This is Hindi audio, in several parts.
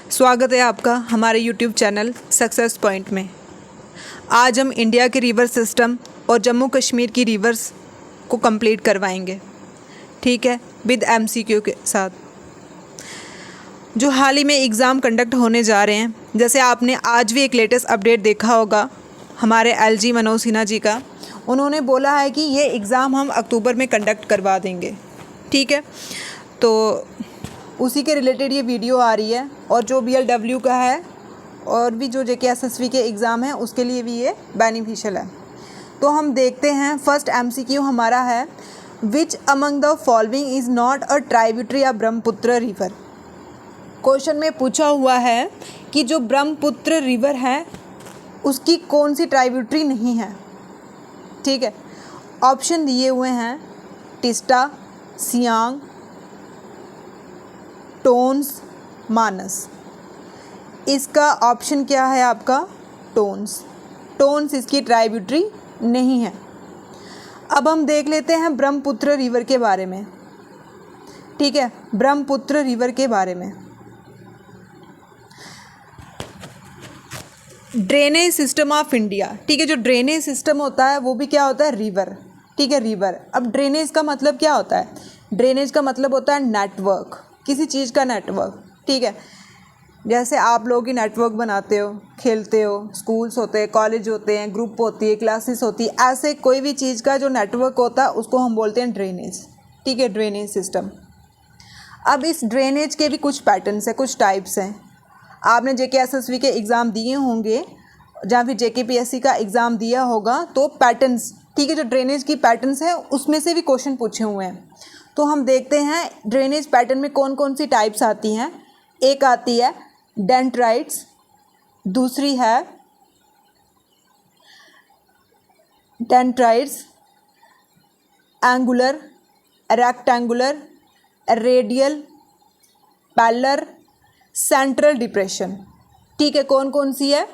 स्वागत है आपका हमारे यूट्यूब चैनल सक्सेस पॉइंट में। आज हम इंडिया के रिवर सिस्टम और जम्मू कश्मीर की रिवर्स को कंप्लीट करवाएंगे, ठीक है, विद एमसीक्यू के साथ। जो हाल ही में एग्ज़ाम कंडक्ट होने जा रहे हैं, जैसे आपने आज भी एक लेटेस्ट अपडेट देखा होगा हमारे एलजी मनोज सिन्हा जी का। उन्होंने बोला है कि ये एग्ज़ाम हम अक्टूबर में कंडक्ट करवा देंगे, ठीक है। तो उसी के रिलेटेड ये वीडियो आ रही है, और जो BLW का है और भी जो JKSSV के एग्ज़ाम है उसके लिए भी ये बेनिफिशियल है। तो हम देखते हैं, फर्स्ट MCQ हमारा है, which among the following is not a tributary of Brahmaputra river. Question में पूछा हुआ है कि जो ब्रह्मपुत्र रिवर है उसकी कौन सी ट्राइब्यूटरी नहीं है, ठीक है। ऑप्शन दिए हुए हैं टिस्टा, सियांग, टोन्स, मानस। इसका ऑप्शन क्या है आपका? टोन्स इसकी ट्राइब्यूटरी नहीं है। अब हम देख लेते हैं ब्रह्मपुत्र रिवर के बारे में, ठीक है। ब्रह्मपुत्र रिवर के बारे में ड्रेनेज सिस्टम ऑफ इंडिया, ठीक है। जो ड्रेनेज सिस्टम होता है वो भी क्या होता है? रिवर, ठीक है, रिवर। अब ड्रेनेज का मतलब क्या होता है? ड्रेनेज का मतलब होता है नेटवर्क, किसी चीज़ का नेटवर्क, ठीक है। जैसे आप लोग ही नेटवर्क बनाते हो, खेलते हो, स्कूल्स होते हैं, कॉलेज होते हैं, ग्रुप होती है, क्लासेस होती है, ऐसे कोई भी चीज़ का जो नेटवर्क होता है उसको हम बोलते हैं ड्रेनेज, ठीक है, ड्रेनेज सिस्टम। अब इस ड्रेनेज के भी कुछ पैटर्न्स हैं, कुछ टाइप्स हैं। आपने JKSSV के एग्ज़ाम दिए होंगे या फिर JKPSC का एग्ज़ाम दिया होगा, तो पैटर्न्स, ठीक है, जो ड्रेनेज की पैटर्न्स हैं उसमें से भी क्वेश्चन पूछे हुए हैं। तो हम देखते हैं ड्रेनेज पैटर्न में कौन कौन सी टाइप्स आती हैं। एक आती है डेंड्राइट्स, दूसरी है angular, rectangular, radial, parallel, central depression, ठीक है। कौन कौन सी है?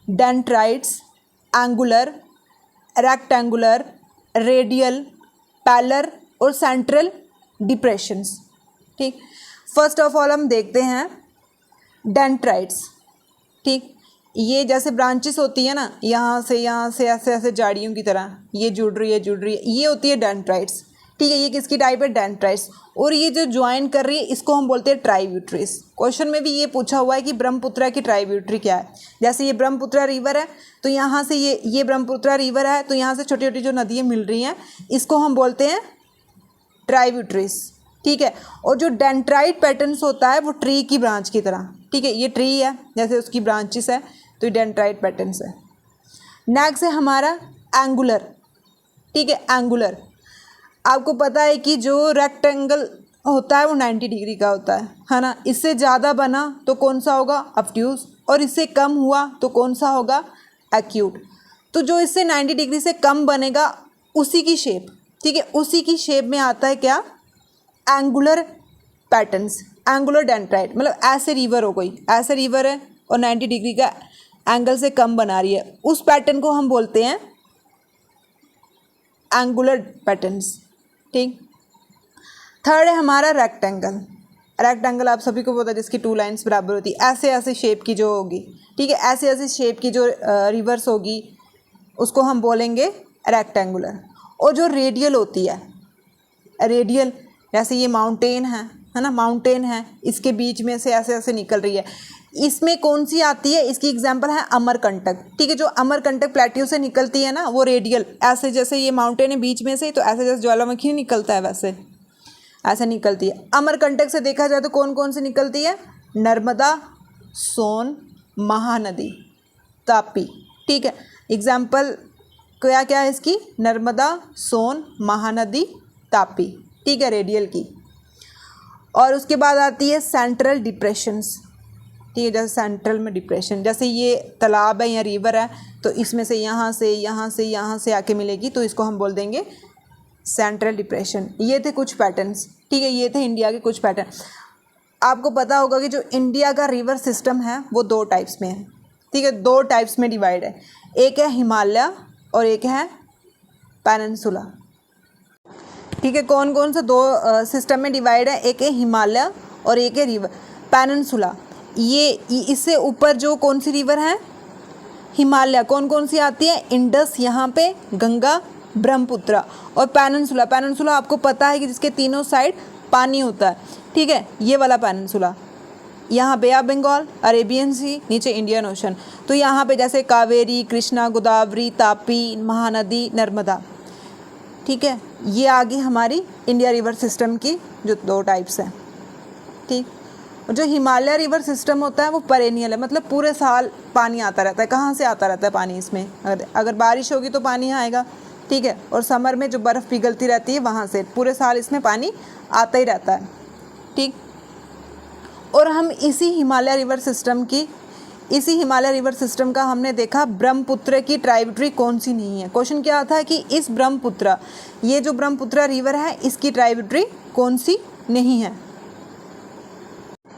Dendrites, angular, rectangular, radial, parallel और सेंट्रल डिप्रेशंस, ठीक। फर्स्ट ऑफ ऑल हम देखते हैं डेंड्राइट्स, ठीक। ये जैसे ब्रांचेस होती है ना, यहाँ से ऐसे ऐसे झाड़ियों की तरह ये जुड़ रही है, ये होती है डेंड्राइट्स, ठीक है। ये किसकी टाइप है? डेंड्राइट्स। और ये जो ज्वाइन कर रही है इसको हम बोलते हैं ट्राइब्यूटरीज। क्वेश्चन में भी ये पूछा हुआ है कि ब्रह्मपुत्र की ट्राइब्यूटरी क्या है। जैसे ये ब्रह्मपुत्र रिवर है तो यहाँ से ये ब्रह्मपुत्र रिवर है, तो यहाँ से छोटी छोटी जो नदियाँ मिल रही हैं इसको हम बोलते हैं ट्राइब्यूटरीज, ठीक है। और जो डेंड्राइट पैटर्न्स होता है वो ट्री की ब्रांच की तरह, ठीक है। ये ट्री है, जैसे उसकी ब्रांचेस है, तो ये डेंड्राइट पैटर्न्स है। नेक्स्ट है हमारा एंगुलर, ठीक है। एंगुलर, आपको पता है कि जो रेक्टेंगल होता है वो 90 डिग्री का होता है ना। इससे ज़्यादा बना तो कौन सा होगा? ऑब्ट्यूज। और इससे कम हुआ तो कौन सा होगा? एक्यूट। तो जो इससे 90 डिग्री से कम बनेगा उसी की शेप, ठीक है, उसी की शेप में आता है क्या? Angular patterns, angular dendrite. मतलब ऐसे रिवर हो गई, ऐसे रिवर है और 90 डिग्री का एंगल से कम बना रही है, उस पैटर्न को हम बोलते हैं एंगुलर पैटर्न्स, ठीक। थर्ड है हमारा रेक्टेंगल आप सभी को पता है, जिसकी 2 लाइन्स बराबर होती है, ऐसे ऐसे शेप की जो होगी, ठीक है, ऐसे ऐसे शेप की जो रिवर्स होगी उसको हम बोलेंगे रेक्टेंगुलर। और जो रेडियल होती है, रेडियल, जैसे ये माउंटेन है ना, माउंटेन है, इसके बीच में से ऐसे ऐसे निकल रही है, इसमें कौन सी आती है? इसकी एग्जांपल है अमरकंटक, ठीक है। जो अमरकंटक प्लेट्यू से निकलती है ना वो रेडियल, ऐसे जैसे ये माउंटेन है बीच में से, तो ऐसे जैसे ज्वालामुखी निकलता है वैसे ऐसे निकलती है। अमरकंटक से देखा जाए तो कौन कौन से निकलती है? नर्मदा, सोन, महानदी, तापी, ठीक है। एग्जाम्पल क्या क्या है इसकी? नर्मदा, सोन, महानदी, तापी, ठीक है, रेडियल की। और उसके बाद आती है सेंट्रल डिप्रेशंस, ठीक है। जैसे सेंट्रल में डिप्रेशन, जैसे ये तालाब है या रिवर है तो इसमें से यहाँ से आके मिलेगी, तो इसको हम बोल देंगे सेंट्रल डिप्रेशन। ये थे कुछ पैटर्न्स, ठीक है, ये थे इंडिया के कुछ पैटर्न। आपको पता होगा कि जो इंडिया का रिवर सिस्टम है वो 2 टाइप्स में है, ठीक है, 2 टाइप्स में डिवाइड है। एक है हिमालय और एक है पेनिनसुला, ठीक है। कौन कौन से 2 सिस्टम में डिवाइड है? एक है हिमालय और एक है रिवर पेनिनसुला। इससे ऊपर जो कौन सी रिवर है, हिमालय, कौन कौन सी आती है, इंडस यहाँ पे, गंगा, ब्रह्मपुत्र और पेनिनसुला। पेनिनसुला आपको पता है कि जिसके तीनों साइड पानी होता है, ठीक है, ये वाला पेनिनसुला। यहाँ बे ऑफ बंगाल, अरेबियन सी, नीचे इंडियन ओशन। तो यहाँ पे जैसे कावेरी, कृष्णा, गोदावरी, तापी, महानदी, नर्मदा, ठीक है, ये आगे हमारी इंडिया रिवर सिस्टम की जो 2 टाइप्स हैं, ठीक। और जो हिमालय रिवर सिस्टम होता है वो पेरेनियल है, मतलब पूरे साल पानी आता रहता है। कहाँ से आता रहता है पानी इसमें, अगर बारिश होगी तो पानी आएगा, ठीक है, और समर में जो बर्फ़ पिघलती रहती है वहाँ से पूरे साल इसमें पानी आता ही रहता है, ठीक। और हम इसी हिमालय रिवर सिस्टम का हमने देखा ब्रह्मपुत्र की ट्राइब्यूटरी कौन सी नहीं है। क्वेश्चन क्या था कि इस ब्रह्मपुत्र, ये जो ब्रह्मपुत्र रिवर है इसकी ट्राइब्यूटरी कौन सी नहीं है।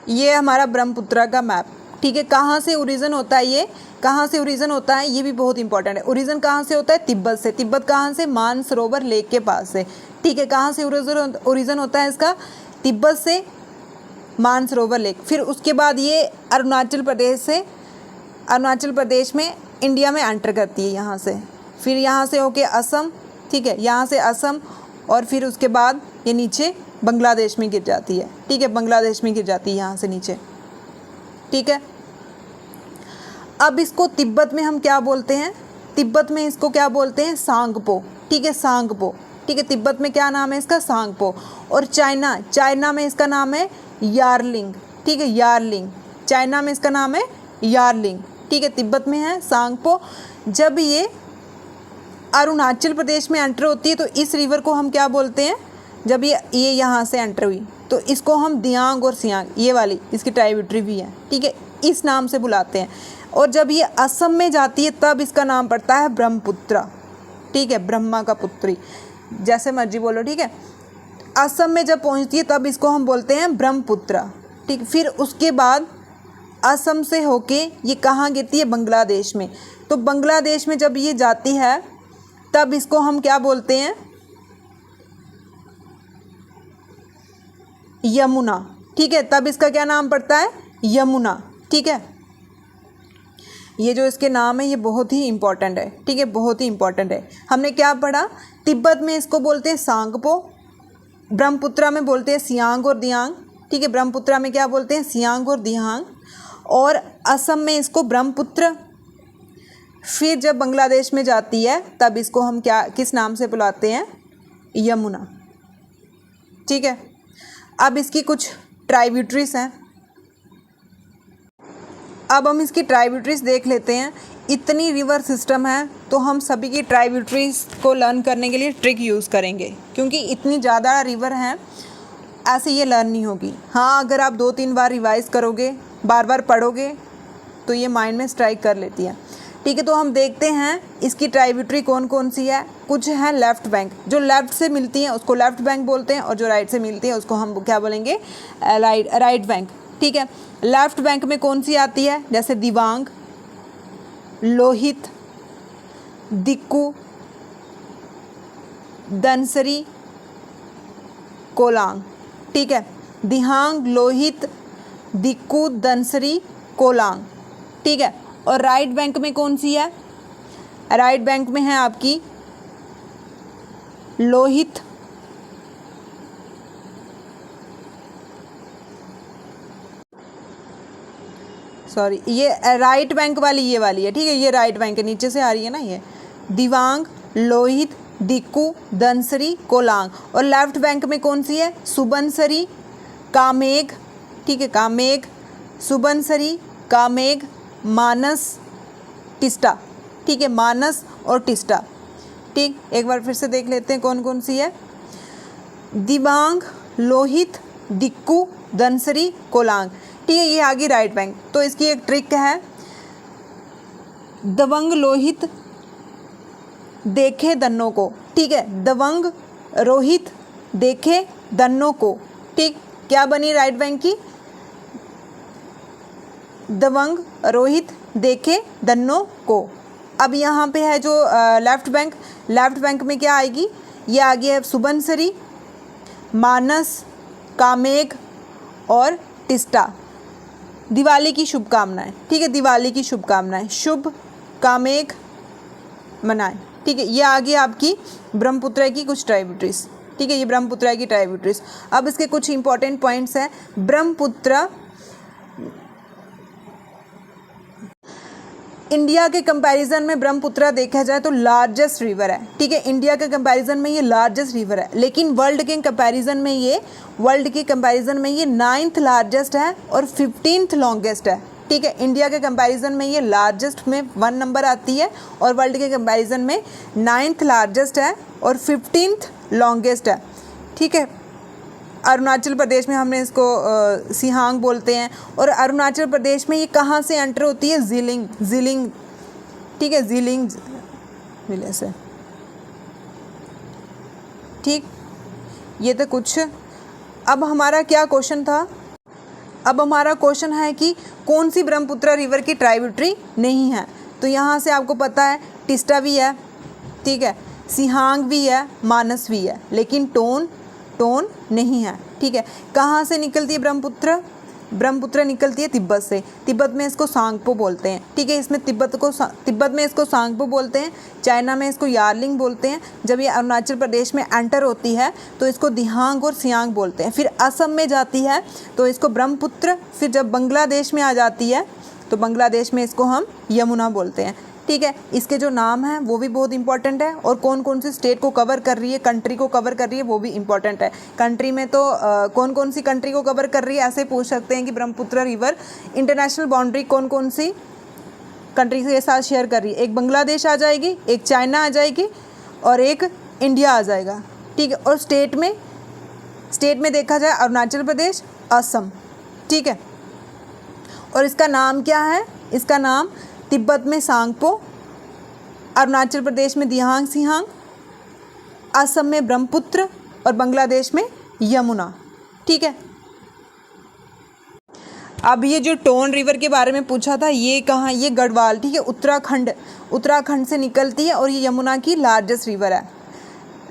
ये हमारा ब्रह्मपुत्र का मैप, ठीक है। कहाँ से ओरिजिन होता है, ये कहाँ से ओरिजिन होता है, ये भी बहुत इंपॉर्टेंट है। ओरिजिन कहाँ से होता है, तिब्बत से। तिब्बत कहाँ से, मानसरोवर लेक के पास से, ठीक है। कहाँ से ओरिजिन होता है इसका, तिब्बत से, मानसरोवर लेक। फिर उसके बाद ये अरुणाचल प्रदेश में इंडिया में एंटर करती है यहाँ से। फिर यहाँ से होके असम, ठीक है, यहाँ से असम, और फिर उसके बाद ये नीचे बांग्लादेश में गिर जाती है, ठीक है, बांग्लादेश में गिर जाती है यहाँ से नीचे, ठीक है। अब इसको तिब्बत में हम क्या बोलते हैं, तिब्बत में इसको क्या बोलते हैं, सांगपो, ठीक है, सांगपो, ठीक है। तिब्बत में क्या नाम है इसका, सांगपो। और चाइना में इसका नाम है यार्लिंग, ठीक है, यार्लिंग। चाइना में इसका नाम है यार्लिंग, ठीक है। तिब्बत में है सांगपो। जब ये अरुणाचल प्रदेश में एंटर होती है तो इस रिवर को हम क्या बोलते हैं, जब ये यहाँ से एंटर हुई तो इसको हम दियांग और सियांग, ये वाली इसकी ट्राइब्यूटरी भी है, ठीक है, इस नाम से बुलाते हैं। और जब ये असम में जाती है तब इसका नाम पड़ता है ब्रह्मपुत्र, ठीक है, ब्रह्मा का पुत्री, जैसे मर्जी बोलो, ठीक है। असम में जब पहुँचती है तब इसको हम बोलते हैं ब्रह्मपुत्र, ठीक। फिर उसके बाद असम से होके ये कहाँ गिरती है, बांग्लादेश में। तो बांग्लादेश में जब ये जाती है तब इसको हम क्या बोलते हैं, यमुना, ठीक है। तब इसका क्या नाम पड़ता है, यमुना, ठीक है। ये जो इसके नाम है ये बहुत ही इंपॉर्टेंट है, ठीक है, बहुत ही इंपॉर्टेंट है। हमने क्या पढ़ा, तिब्बत में इसको बोलते हैं सांगपो, ब्रह्मपुत्र में बोलते हैं सियांग और दियांग, ठीक है, ब्रह्मपुत्र में क्या बोलते हैं, सियांग और दियांग। और असम में इसको ब्रह्मपुत्र। फिर जब बांग्लादेश में जाती है तब इसको हम किस नाम से बुलाते हैं, यमुना, ठीक है। अब इसकी कुछ ट्राइब्यूटरीज हैं, अब हम इसकी ट्राइब्यूटरीज देख लेते हैं। इतनी रिवर सिस्टम है तो हम सभी की ट्राइब्यूटरीज को लर्न करने के लिए ट्रिक यूज़ करेंगे, क्योंकि इतनी ज़्यादा रिवर हैं, ऐसे ये लर्न नहीं होगी। हाँ, अगर आप 2-3 बार रिवाइज करोगे, बार बार पढ़ोगे तो ये माइंड में स्ट्राइक कर लेती है, ठीक है। तो हम देखते हैं इसकी ट्राइब्यूटरी कौन कौन सी है। कुछ है लेफ़्ट बैंक, जो लेफ़्ट से मिलती हैं उसको लेफ़्ट बैंक बोलते हैं, और जो राइट से मिलती है उसको हम क्या बोलेंगे, राइट बैंक, ठीक है। लेफ़्ट बैंक में कौन सी आती है, जैसे दिबांग, लोहित, दिक्कू, धनसरी, कोलांग, ठीक है। दिहांग, लोहित, दिक्कू, धनसरी, कोलांग, ठीक है। और राइट बैंक में कौन सी है, राइट बैंक में है आपकी लोहित, सॉरी, ये राइट बैंक वाली ये वाली है, ठीक है, ये राइट बैंक है, नीचे से आ रही है ना ये, दिबांग, लोहित, दिक्कू, धनसरी, कोलांग। और लेफ्ट बैंक में कौन सी है, सुबनसरी, कामेघ, ठीक है, कामेघ, सुबनसरी, कामेघ, मानस, टिस्टा, ठीक है, मानस और टिस्टा, ठीक। एक बार फिर से देख लेते हैं कौन कौन सी है, दिबांग, लोहित, दिक्कू, धनसरी, कोलांग, ठीक है, ये आ गई राइट बैंक। तो इसकी एक ट्रिक है, दबंग लोहित देखे दन्नों को, ठीक है, दबंग रोहित देखे दन्नों को, ठीक। क्या बनी राइट बैंक की, दबंग रोहित देखे दन्नों को। अब यहाँ पे है जो लेफ्ट बैंक, लेफ्ट बैंक में क्या आएगी, ये आ गई है सुबनसरी, मानस, कामेघ और टिस्टा, दिवाली की शुभकामनाएं, ठीक है, दिवाली की शुभकामनाएं, शुभ कामेघ मनाएं, ठीक है। ये आ गई आपकी ब्रह्मपुत्र की कुछ ट्राइब्यूटरीज, ठीक है, ये ब्रह्मपुत्र की ट्राइब्यूटरीज। अब इसके कुछ इंपॉर्टेंट पॉइंट्स हैं। ब्रह्मपुत्र इंडिया के कंपैरिजन में ब्रह्मपुत्र देखा जाए तो लार्जेस्ट रिवर है, ठीक है, इंडिया के कंपैरिजन में ये लार्जेस्ट रिवर है, लेकिन वर्ल्ड के कंपैरिजन में ये 9th लार्जेस्ट है और 15th लॉन्गेस्ट है, ठीक है। इंडिया के कंपैरिजन में ये लार्जेस्ट में 1 नंबर आती है और वर्ल्ड के कंपैरिजन में 9th लार्जेस्ट है और 15th लॉन्गेस्ट है, ठीक है। अरुणाचल प्रदेश में हमने इसको सिहांग बोलते हैं, और अरुणाचल प्रदेश में ये कहाँ से एंटर होती है, जिलिंग, ठीक है, जिलिंग जिले से, ठीक। ये तो कुछ। अब हमारा क्या क्वेश्चन था, अब हमारा क्वेश्चन है कि कौन सी ब्रह्मपुत्र रिवर की ट्राइब्यूटरी नहीं है। तो यहाँ से आपको पता है टिस्टा भी है, ठीक है, सिहांग भी है, मानस भी है, लेकिन टोन नहीं है, ठीक है। कहाँ से निकलती है ब्रह्मपुत्र निकलती है तिब्बत से। तिब्बत में इसको सांगपो बोलते हैं, ठीक है, इसमें तिब्बत में इसको सांगपो बोलते हैं, चाइना में इसको यार्लिंग बोलते हैं। जब ये अरुणाचल प्रदेश में एंटर होती है तो इसको दिहांग और सियांग बोलते हैं। फिर असम में जाती है तो इसको ब्रह्मपुत्र, फिर जब बांग्लादेश में आ जाती है तो बांग्लादेश में इसको हम यमुना बोलते हैं, ठीक है। इसके जो नाम हैं वो भी बहुत इंपॉर्टेंट है, और कौन कौन सी स्टेट को कवर कर रही है, कंट्री को कवर कर रही है, वो भी इंपॉर्टेंट है। कंट्री में तो कौन कौन सी कंट्री को कवर कर रही है, ऐसे पूछ सकते हैं कि ब्रह्मपुत्र रिवर इंटरनेशनल बाउंड्री कौन कौन सी कंट्री के साथ शेयर कर रही है। एक बांग्लादेश आ जाएगी, एक चाइना आ जाएगी और एक इंडिया आ जाएगा, ठीक है। और स्टेट में देखा जाए अरुणाचल प्रदेश, असम, ठीक है। और इसका नाम क्या है, इसका नाम तिब्बत में सांगपो, अरुणाचल प्रदेश में दिहांग सिहांग, असम में ब्रह्मपुत्र और बांग्लादेश में यमुना, ठीक है। अब ये जो टोन रिवर के बारे में पूछा था, ये कहाँ, ये गढ़वाल, ठीक है, उत्तराखंड से निकलती है और ये यमुना की लार्जेस्ट रिवर है,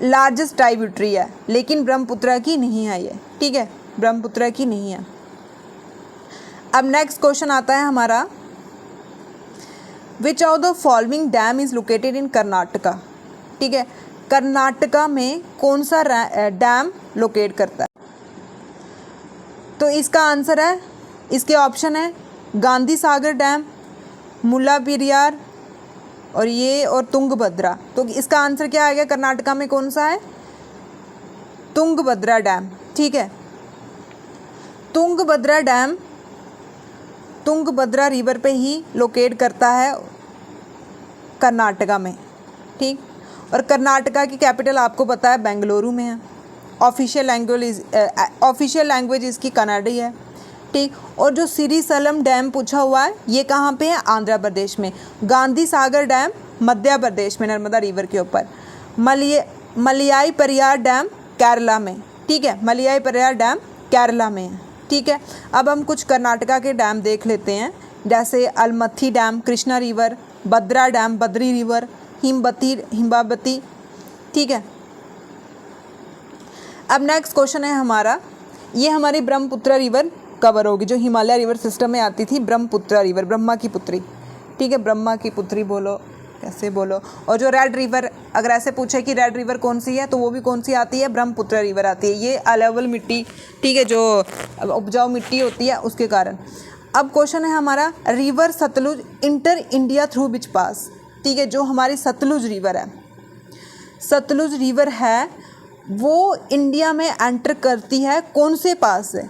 लार्जेस्ट ट्राइब्यूटरी है, लेकिन ब्रह्मपुत्र की नहीं है ये, ठीक है, ब्रह्मपुत्र की नहीं है। अब नेक्स्ट क्वेश्चन आता है हमारा, which of the following dam is located in Karnataka, ठीक है, कर्नाटका में कौन सा डैम लोकेट करता है। तो इसका आंसर है, इसके ऑप्शन है गांधी सागर डैम, मुल्लापेरियार और तुंगभद्रा। तो इसका आंसर क्या आएगा, कर्नाटका में कौन सा है, तुंगभद्रा डैम, ठीक है। तुंगभद्रा डैम तुंगभद्रा रिवर पे ही लोकेट करता है कर्नाटका में, ठीक। और कर्नाटका की कैपिटल आपको पता है बेंगलुरु में है। ऑफिशियल लैंग्वेज इसकी कन्नड़ी है, ठीक। और जो श्रीशैलम डैम पूछा हुआ है ये कहाँ पे है, आंध्र प्रदेश में। गांधी सागर डैम मध्य प्रदेश में, नर्मदा रिवर के ऊपर। मलयाई परियार डैम केरला में, ठीक है, मलयाई परियार डैम केरला में है, ठीक है। अब हम कुछ कर्नाटका के डैम देख लेते हैं, जैसे अलमथी डैम, कृष्णा रिवर, भद्रा डैम, बद्री रिवर, हिम्बावती, ठीक है। अब नेक्स्ट क्वेश्चन है हमारा, ये हमारी ब्रह्मपुत्र रिवर कवर होगी, जो हिमालय रिवर सिस्टम में आती थी, ब्रह्मपुत्र रिवर, ब्रह्मा की पुत्री, ठीक है, ब्रह्मा की पुत्री बोलो, कैसे बोलो। और जो रेड रिवर, अगर ऐसे पूछे कि रेड रिवर कौन सी है, तो वो भी कौन सी आती है, ब्रह्मपुत्र रिवर आती है। ये अलेवल मिट्टी, ठीक है, जो उपजाऊ मिट्टी होती है उसके कारण। अब क्वेश्चन है हमारा, river Sutlej enter India through which pass, ठीक है, जो हमारी सतलुज रिवर है, सतलुज रिवर है वो इंडिया में एंटर करती है कौन से पास से,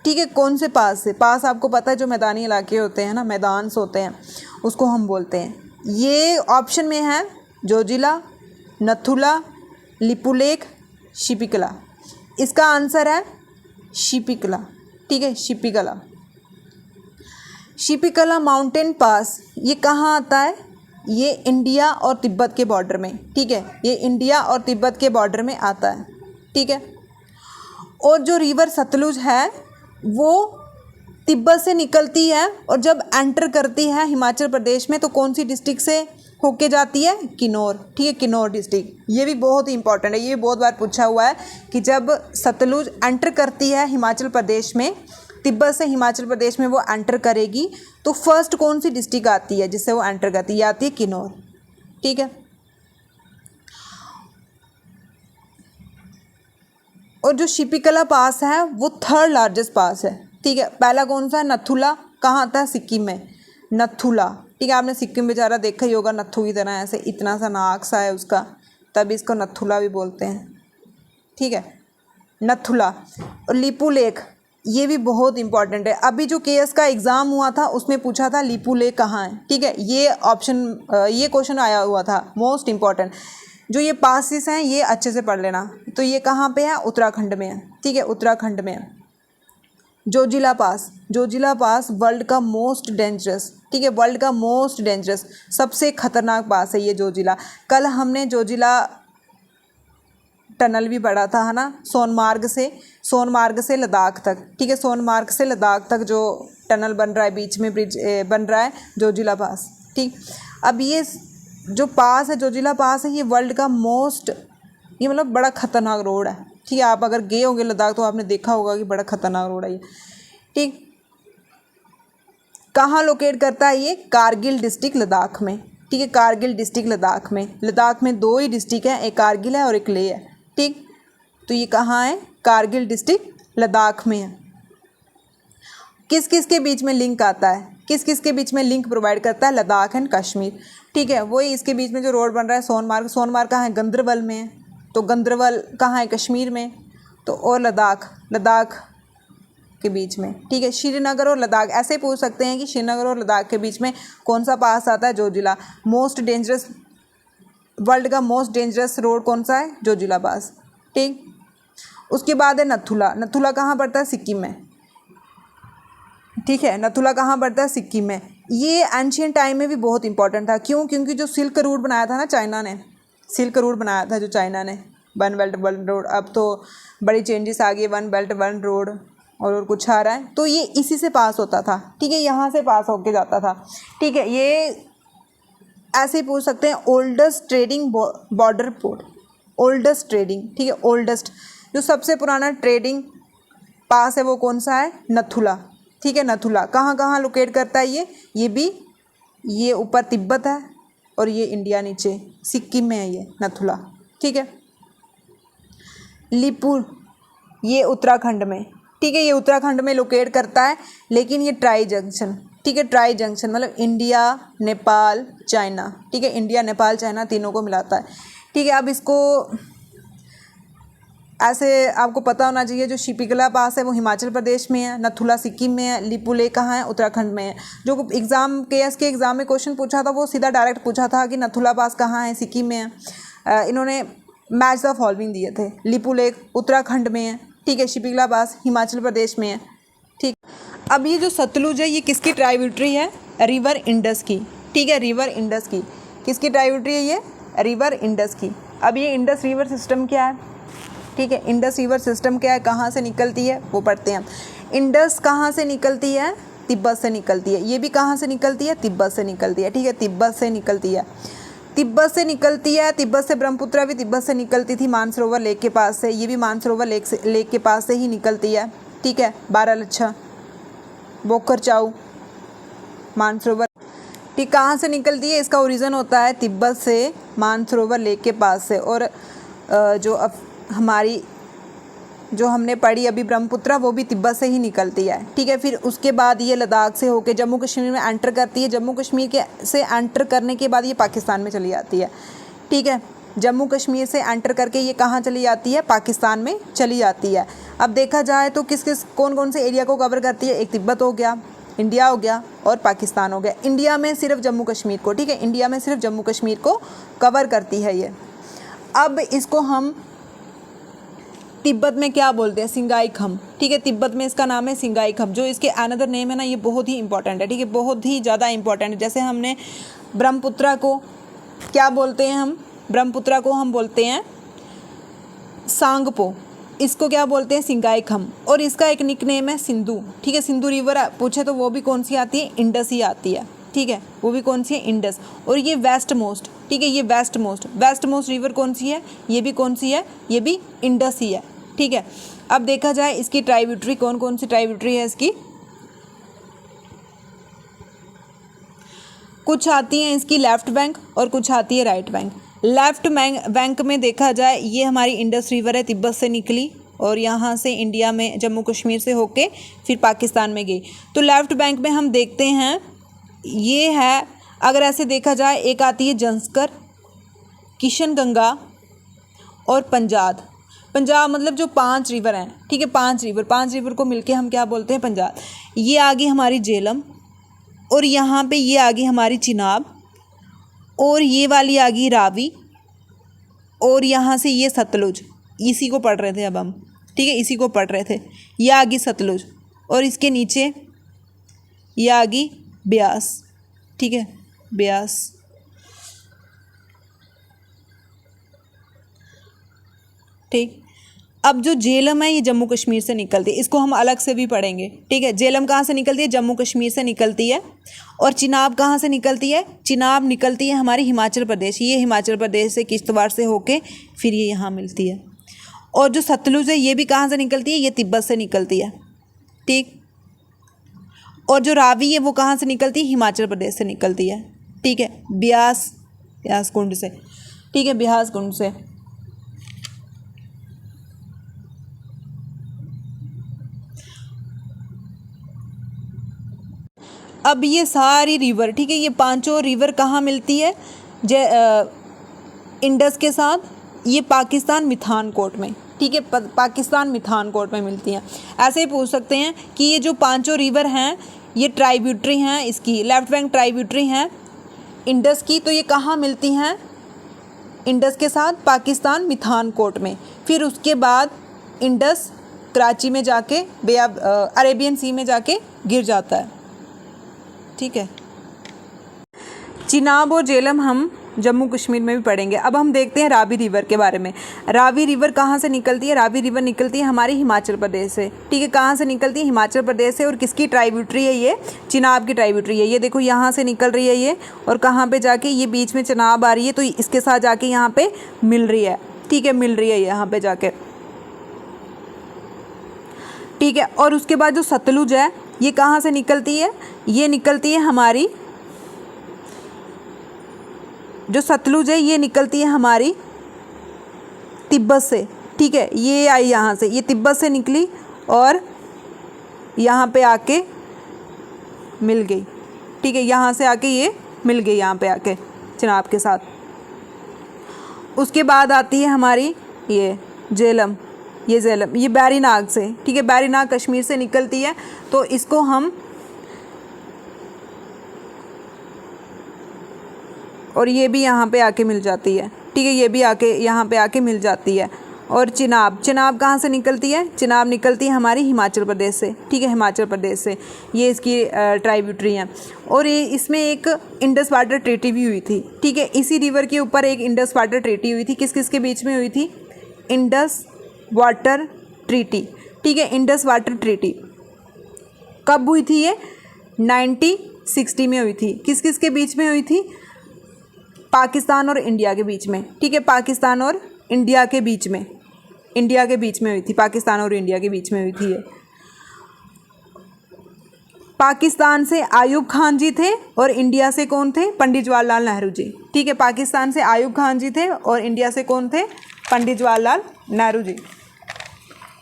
ठीक है, कौन से पास से। पास आपको पता है जो मैदानी इलाके होते हैं ना, मैदान होते हैं, उसको हम बोलते हैं। ये ऑप्शन में है जोजिला, नथुला, लिपुलेख, शिपिकला। इसका आंसर है शिपिकला, ठीक है, शिपिकला। शिपिकला माउंटेन पास ये कहाँ आता है, ये इंडिया और तिब्बत के बॉर्डर में, ठीक है, ये इंडिया और तिब्बत के बॉर्डर में आता है, ठीक है। और जो रिवर सतलुज है वो तिब्बत से निकलती है और जब एंटर करती है हिमाचल प्रदेश में तो कौन सी डिस्ट्रिक्ट से होके जाती है, किन्नौर, ठीक है, किन्नौर डिस्ट्रिक्ट। ये भी बहुत ही इंपॉर्टेंट है, ये बहुत बार पूछा हुआ है कि जब सतलुज एंटर करती है हिमाचल प्रदेश में तिब्बत से हिमाचल प्रदेश में वो एंटर करेगी तो फर्स्ट कौन सी डिस्ट्रिक्ट आती है जिससे वो एंटर करती है? ये आती है किन्नौर। ठीक है, और जो शिपिकला पास है वो थर्ड लार्जेस्ट पास है। ठीक है, पहला कौन सा है? नथुला। कहाँ आता है? सिक्किम में, नथुला। ठीक है, आपने सिक्किम बेचारा देखा ही होगा, नत्थू की तरह ऐसे इतना सा नाक सा है उसका, तभी इसको नथुला भी बोलते हैं। ठीक है, नथुला। और लिपू लेक, ये भी बहुत इंपॉर्टेंट है। अभी जो केएस का एग्ज़ाम हुआ था उसमें पूछा था लिपू लेक कहाँ है। ठीक है, ये ऑप्शन, ये क्वेश्चन आया हुआ था, मोस्ट इम्पॉर्टेंट। जो ये पासिस हैं ये अच्छे से पढ़ लेना। तो ये कहाँ पे है? उत्तराखंड में है। ठीक है, उत्तराखंड में है। जोजिला पास, जोजिला पास वर्ल्ड का मोस्ट डेंजरस, ठीक है, वर्ल्ड का मोस्ट डेंजरस, सबसे खतरनाक पास है ये जोजिला। कल हमने जोजिला टनल भी पढ़ा था, है ना, सोनमार्ग से लद्दाख तक। ठीक है, सोनमार्ग से लद्दाख तक जो टनल बन रहा है, बीच में ब्रिज बन रहा है, जोजिला पास। ठीक, अब ये जो पास है, जोजिला पास है, ये वर्ल्ड का मोस्ट, ये मतलब बड़ा खतरनाक रोड है। ठीक है, आप अगर गए होंगे लद्दाख तो आपने देखा होगा कि बड़ा खतरनाक रोड है ये। ठीक, कहाँ लोकेट करता है ये? कारगिल डिस्ट्रिक्ट लद्दाख में। ठीक है, कारगिल डिस्ट्रिक्ट लद्दाख में। लद्दाख में दो ही डिस्ट्रिक्ट हैं, एक कारगिल है और एक लेह है। ठीक, तो ये कहाँ है? कारगिल डिस्ट्रिक्ट लद्दाख में है। किस किस के बीच में लिंक आता है? किस किस के बीच में लिंक प्रोवाइड करता है? लद्दाख एंड कश्मीर। ठीक है, वही इसके बीच में जो रोड बन रहा है सोनमार्ग, सोनमार्ग कहाँ है? गंदरबल में है। तो गंदरबल कहाँ है? कश्मीर में। तो और लद्दाख, लद्दाख के बीच में। ठीक है, श्रीनगर और लद्दाख, ऐसे पूछ सकते हैं कि श्रीनगर और लद्दाख के बीच में कौन सा पास आता है? जोजिला। मोस्ट डेंजरस, वर्ल्ड का मोस्ट डेंजरस रोड कौन सा है? जोजिला पास। ठीक, उसके बाद है नथुला। नथुला कहाँ पड़ता है? सिक्किम में। ठीक है, नथुला कहाँ पड़ता है? सिक्किम में। ये एंशियंट टाइम में भी बहुत इंपॉर्टेंट था। क्यों? क्योंकि जो सिल्क रूट बनाया था ना चाइना ने, सिल्क रूट बनाया था जो चाइना ने, वन बेल्ट वन रोड। अब तो बड़ी चेंजेस आ गई, वन बेल्ट वन रोड और कुछ आ रहा है। तो ये इसी से पास होता था। ठीक है, यहाँ से पास होके जाता था। ठीक है, ये ऐसे ही पूछ सकते हैं। Oldest trading border port, oldest trading, ठीक है, ओल्डेस्ट जो सबसे पुराना ट्रेडिंग पास है वो कौन सा है? नथुला। ठीक है, नथुला कहाँ कहाँ लोकेट करता है ये भी, ये ऊपर तिब्बत है और ये इंडिया नीचे सिक्किम में है ये नथुला। ठीक है, लिपुर, ये उत्तराखंड में। ठीक है, ये उत्तराखंड में लोकेट करता है, लेकिन ये ट्राई जंक्शन, ठीक है, ट्राई जंक्शन मतलब इंडिया नेपाल चाइना। ठीक है, इंडिया नेपाल चाइना तीनों को मिलाता है। ठीक है, अब इसको ऐसे आपको पता होना चाहिए, जो शिपिकला पास है वो हिमाचल प्रदेश में है, नथुला सिक्किम में है, लिपू लेक कहाँ है? उत्तराखंड में है। जो एग्ज़ाम केएस के एग्ज़ाम में क्वेश्चन पूछा था वो सीधा डायरेक्ट पूछा था कि नथुला पास कहाँ है? सिक्किम में है। इन्होंने मैच द फॉलोइंग दिए थे। लिपू लेक उत्तराखंड में है। ठीक है, शिपिकला पास हिमाचल प्रदेश में है। ठीक, अब ये जो सतलुज है ये किसकी ट्राइब्यूटरी है? रिवर इंडस की। ठीक है, रिवर इंडस की। किसकी ट्राइब्यूटरी है ये? रिवर इंडस की। अब ये इंडस रिवर सिस्टम क्या है? ठीक है, इंडस रिवर सिस्टम क्या है, कहाँ से निकलती है वो पढ़ते हैं। इंडस कहाँ से निकलती है? तिब्बत से निकलती है। ये भी कहाँ से निकलती है? तिब्बत से निकलती है। ठीक है, तिब्बत से निकलती है, तिब्बत से निकलती है। तिब्बत से ब्रह्मपुत्रा भी तिब्बत से निकलती थी, मानसरोवर लेक के पास से। ये भी मानसरोवर लेक के पास से ही निकलती है। ठीक है, बारालाचा, बोकर चाऊ, मानसरोवर। ठीक, कहाँ से निकलती है? इसका ओरिजिन होता है तिब्बत से, मानसरोवर लेक के पास से। और हमारी जो हमने पढ़ी अभी ब्रह्मपुत्रा वो भी तिब्बत से ही निकलती है। ठीक है, फिर उसके बाद ये लद्दाख से होके जम्मू कश्मीर में एंटर करती है। जम्मू कश्मीर के से एंटर करने के बाद ये पाकिस्तान में चली जाती है। ठीक है, जम्मू कश्मीर से एंटर करके ये कहाँ चली जाती है? पाकिस्तान में चली जाती है। अब देखा जाए तो कौन कौन से एरिया को कवर करती है? एक तिब्बत हो गया, इंडिया हो गया और पाकिस्तान हो गया। इंडिया में सिर्फ जम्मू कश्मीर को, ठीक है, इंडिया में सिर्फ जम्मू कश्मीर को कवर करती है ये। अब इसको हम तिब्बत में क्या बोलते हैं? सिंगाई खम। ठीक है, तिब्बत में इसका नाम है सिंगाई खम। जो इसके अनदर नेम है ना, ये बहुत ही इंपॉर्टेंट है। ठीक है, बहुत ही ज़्यादा इंपॉर्टेंट है। जैसे हमने ब्रह्मपुत्रा को क्या बोलते हैं? हम ब्रह्मपुत्रा को हम बोलते हैं सांगपो, इसको क्या बोलते हैं? सिंगाई खम। और इसका एक निक नेम है सिंधु। ठीक है, सिंधु रिवर पूछे तो वो भी कौन सी आती है? इंडस ही आती है। ठीक है, वो भी कौन सी है? इंडस। और ये वेस्ट मोस्ट, ठीक है, ये वेस्ट मोस्ट रिवर कौन सी है? ये भी कौन सी है? ये भी इंडस ही है। ठीक है, अब देखा जाए इसकी ट्राइब्यूटरी कौन कौन सी ट्राइब्यूटरी है इसकी, कुछ आती हैं इसकी लेफ्ट बैंक और कुछ आती है राइट बैंक। लेफ्ट बैंक में देखा जाए ये हमारी इंडस रिवर है, तिब्बत से निकली और यहाँ से इंडिया में जम्मू कश्मीर से होके फिर पाकिस्तान में गई। तो लेफ्ट बैंक में हम देखते हैं ये है, अगर ऐसे देखा जाए एक आती है जंस्कर, किशन गंगा और पंजाब। पंजाब मतलब जो 5 रिवर हैं, ठीक है, 5 रिवर को मिलके हम क्या बोलते हैं, पंजाब। ये आ गई हमारी झेलम और यहाँ पे ये आ गई हमारी चिनाब और ये वाली आ गई रावी और यहाँ से ये सतलुज, इसी को पढ़ रहे थे अब हम, ठीक है, इसी को पढ़ रहे थे। ये आ गई सतलुज और इसके नीचे ये आ गई ब्यास, ठीक है, ब्यास। ठीक, अब जो झेलम है ये जम्मू कश्मीर से निकलती है, इसको हम अलग से भी पढ़ेंगे, ठीक है। झेलम कहाँ से निकलती है, जम्मू कश्मीर से निकलती है। और चिनाब कहाँ से निकलती है, चिनाब निकलती है हमारी हिमाचल प्रदेश, ये हिमाचल प्रदेश से किश्तवाड़ से होके फिर ये यहाँ मिलती है। और जो सतलुज है ये भी कहाँ से निकलती है, ये तिब्बत से निकलती है, ठीक। और जो रावी है वो कहाँ से निकलती है, हिमाचल प्रदेश से निकलती है, ठीक है, ब्यास कुंड से, ठीक है, ब्यास कुंड से। अब ये सारी रिवर, ठीक है, ये 5 रिवर कहाँ मिलती है, इंडस के साथ, ये पाकिस्तान मिठानकोट में, ठीक है, पाकिस्तान मिठानकोट में मिलती हैं। ऐसे ही पूछ सकते हैं कि ये जो 5 रिवर हैं ये ट्राइब्यूटरी हैं, इसकी लेफ्ट बैंक ट्राइब्यूटरी हैं इंडस की, तो ये कहाँ मिलती हैं, इंडस के साथ पाकिस्तान मिठानकोट में। फिर उसके बाद इंडस कराची में जाके अरेबियन सी में जाके गिर जाता है, ठीक है। चिनाब और झेलम हम जम्मू कश्मीर में भी पढ़ेंगे। अब हम देखते हैं रावी रिवर के बारे में। रावी रिवर कहाँ से निकलती है, रावी रिवर निकलती है हमारी हिमाचल प्रदेश से, ठीक है, कहाँ से निकलती है, हिमाचल प्रदेश से। और किसकी ट्राइब्यूटरी है, ये चिनाब की ट्राइब्यूटरी है। ये देखो यहाँ से निकल रही है ये, और कहाँ पे जाके ये बीच में चिनाब आ रही है, तो इसके साथ जाके यहाँ पे मिल रही है, ठीक है, मिल रही है यहाँ पे जाके, ठीक है। और उसके बाद जो सतलुज है ये कहाँ से निकलती है, ये निकलती है हमारी, जो सतलुज है ये निकलती है हमारी तिब्बत से, ठीक है, ये आई यहाँ से, ये तिब्बत से निकली और यहाँ पे आके मिल गई, ठीक है, यहाँ से आके ये मिल गई यहाँ पे आके चिनाब के साथ। उसके बाद आती है हमारी ये झेलम, ये झेलम, ये बैरीनाग से, ठीक है, बैरीनाग कश्मीर से निकलती है, तो इसको हम, और ये भी यहाँ पे आके मिल जाती है, ठीक है, ये भी आके यहाँ पे आके मिल जाती है। और चिनाब कहाँ से निकलती है, चिनाब निकलती है हमारी हिमाचल प्रदेश से, ठीक है, हिमाचल प्रदेश से, ये इसकी ट्राइब्यूटरी है। और ये इसमें एक इंडस वाटर ट्रीटी भी हुई थी, ठीक है, इसी रिवर के ऊपर एक इंडस वाटर ट्रीटी हुई थी, किस किस के बीच में हुई थी, इंडस वाटर ट्रीटी, ठीक है, इंडस वाटर ट्रीटी कब हुई थी, ये 1960 में हुई थी। किस किस के बीच में हुई थी, पाकिस्तान और इंडिया के बीच में, ठीक है, पाकिस्तान और इंडिया के बीच में, इंडिया के बीच में हुई थी, पाकिस्तान और इंडिया के बीच में हुई थी ये। पाकिस्तान से आयूब खान जी थे और इंडिया से कौन थे, पंडित जवाहरलाल नेहरू जी, ठीक है, पाकिस्तान से आयूब खान जी थे और इंडिया से कौन थे, पंडित जवाहरलाल नेहरू जी।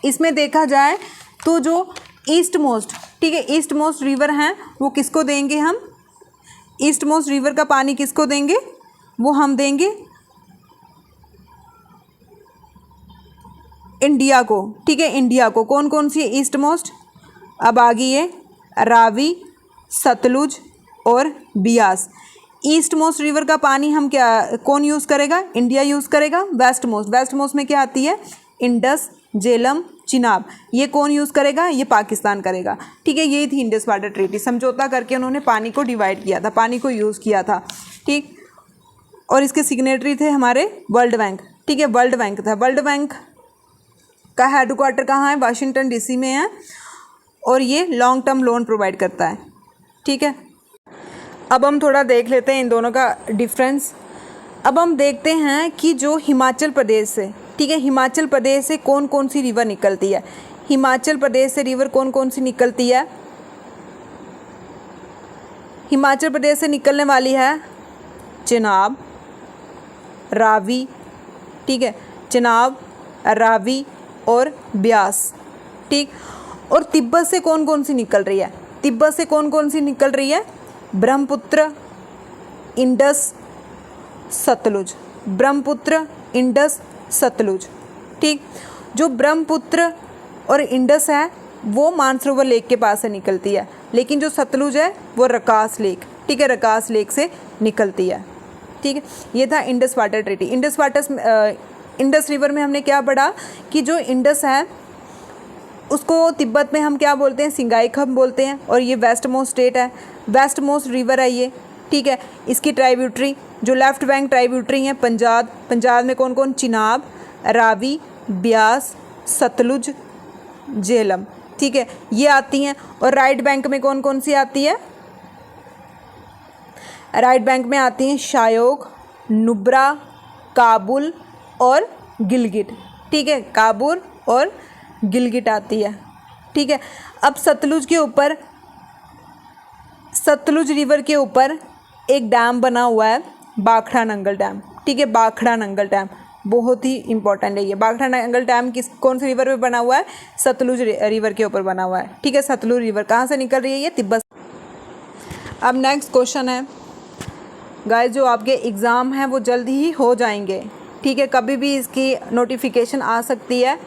इसमें देखा जाए तो जो ईस्ट मोस्ट, ठीक है, ईस्ट मोस्ट रिवर हैं वो किसको देंगे हम, ईस्ट मोस्ट रिवर का पानी किसको देंगे, वो हम देंगे इंडिया को, ठीक है, इंडिया को। कौन कौन सी है ईस्ट मोस्ट, अब आ गई है रावी, सतलुज और बियास। ईस्ट मोस्ट रिवर का पानी हम कौन यूज़ करेगा, इंडिया यूज़ करेगा। वेस्ट मोस्ट में क्या आती है, इंडस, झेलम, चिनाब, ये कौन यूज़ करेगा, ये पाकिस्तान करेगा, ठीक है। यही थी इंडस वाटर ट्रीटी, समझौता करके उन्होंने पानी को डिवाइड किया था, पानी को यूज़ किया था, ठीक। और इसके सिग्नेटरी थे हमारे वर्ल्ड बैंक, ठीक है, वर्ल्ड बैंक था। वर्ल्ड बैंक का हेडक्वार्टर कहाँ है, वाशिंगटन डीसी में है, और ये लॉन्ग टर्म लोन प्रोवाइड करता है, ठीक है। अब हम थोड़ा देख लेते हैं इन दोनों का डिफरेंस। अब हम देखते हैं कि जो हिमाचल प्रदेश से, ठीक है। हिमाचल प्रदेश से कौन कौन सी रिवर निकलती है? हिमाचल प्रदेश से रिवर कौन कौन सी निकलती है? हिमाचल प्रदेश से निकलने वाली है चेनाब, रावी, ठीक है, चेनाब, रावी और ब्यास, ठीक। और तिब्बत से कौन कौन सी निकल रही है? तिब्बत से कौन कौन सी निकल रही है? ब्रह्मपुत्र, इंडस, सतलुज, ब्रह्मपुत्र, इंडस, सतलुज, ठीक। जो ब्रह्मपुत्र और इंडस है वो मानसरोवर लेक के पास से निकलती है, लेकिन जो सतलुज है वो रकास लेक, ठीक है, रकास लेक से निकलती है, ठीक है। ये था Indus water treaty. Indus river में हमने क्या पढ़ा कि जो इंडस है उसको तिब्बत में हम क्या बोलते हैं? सिंगाईखम बोलते हैं, और ये वेस्ट मोस्ट स्टेट है, वेस्ट मोस्ट रिवर है ये, ठीक है। इसकी ट्राइब्यूटरी जो लेफ्ट बैंक ट्राइब्यूटरी है पंजाब, पंजाब में कौन कौन? चिनाब, रावी, ब्यास, सतलुज, झेलम, ठीक है, ये आती हैं। और राइट बैंक में कौन कौन सी आती है? राइट बैंक में आती हैं शायोग, नुब्रा, काबुल और गिलगिट, ठीक है, काबुल और गिलगिट आती है, ठीक है। अब सतलुज के ऊपर, सतलुज रिवर के ऊपर एक डैम बना हुआ है, भाखड़ा नंगल डैम, ठीक है, भाखड़ा नंगल डैम बहुत ही इंपॉर्टेंट है ये। भाखड़ा नंगल डैम कौन सी रिवर पे बना हुआ है? सतलुज रिवर के ऊपर बना हुआ है, ठीक है। सतलुज रिवर कहाँ से निकल रही है? ये तिब्बत। अब नेक्स्ट क्वेश्चन है गाइस, जो आपके एग्ज़ाम हैं वो जल्दी ही हो जाएंगे, ठीक है, कभी भी इसकी नोटिफिकेशन आ सकती है,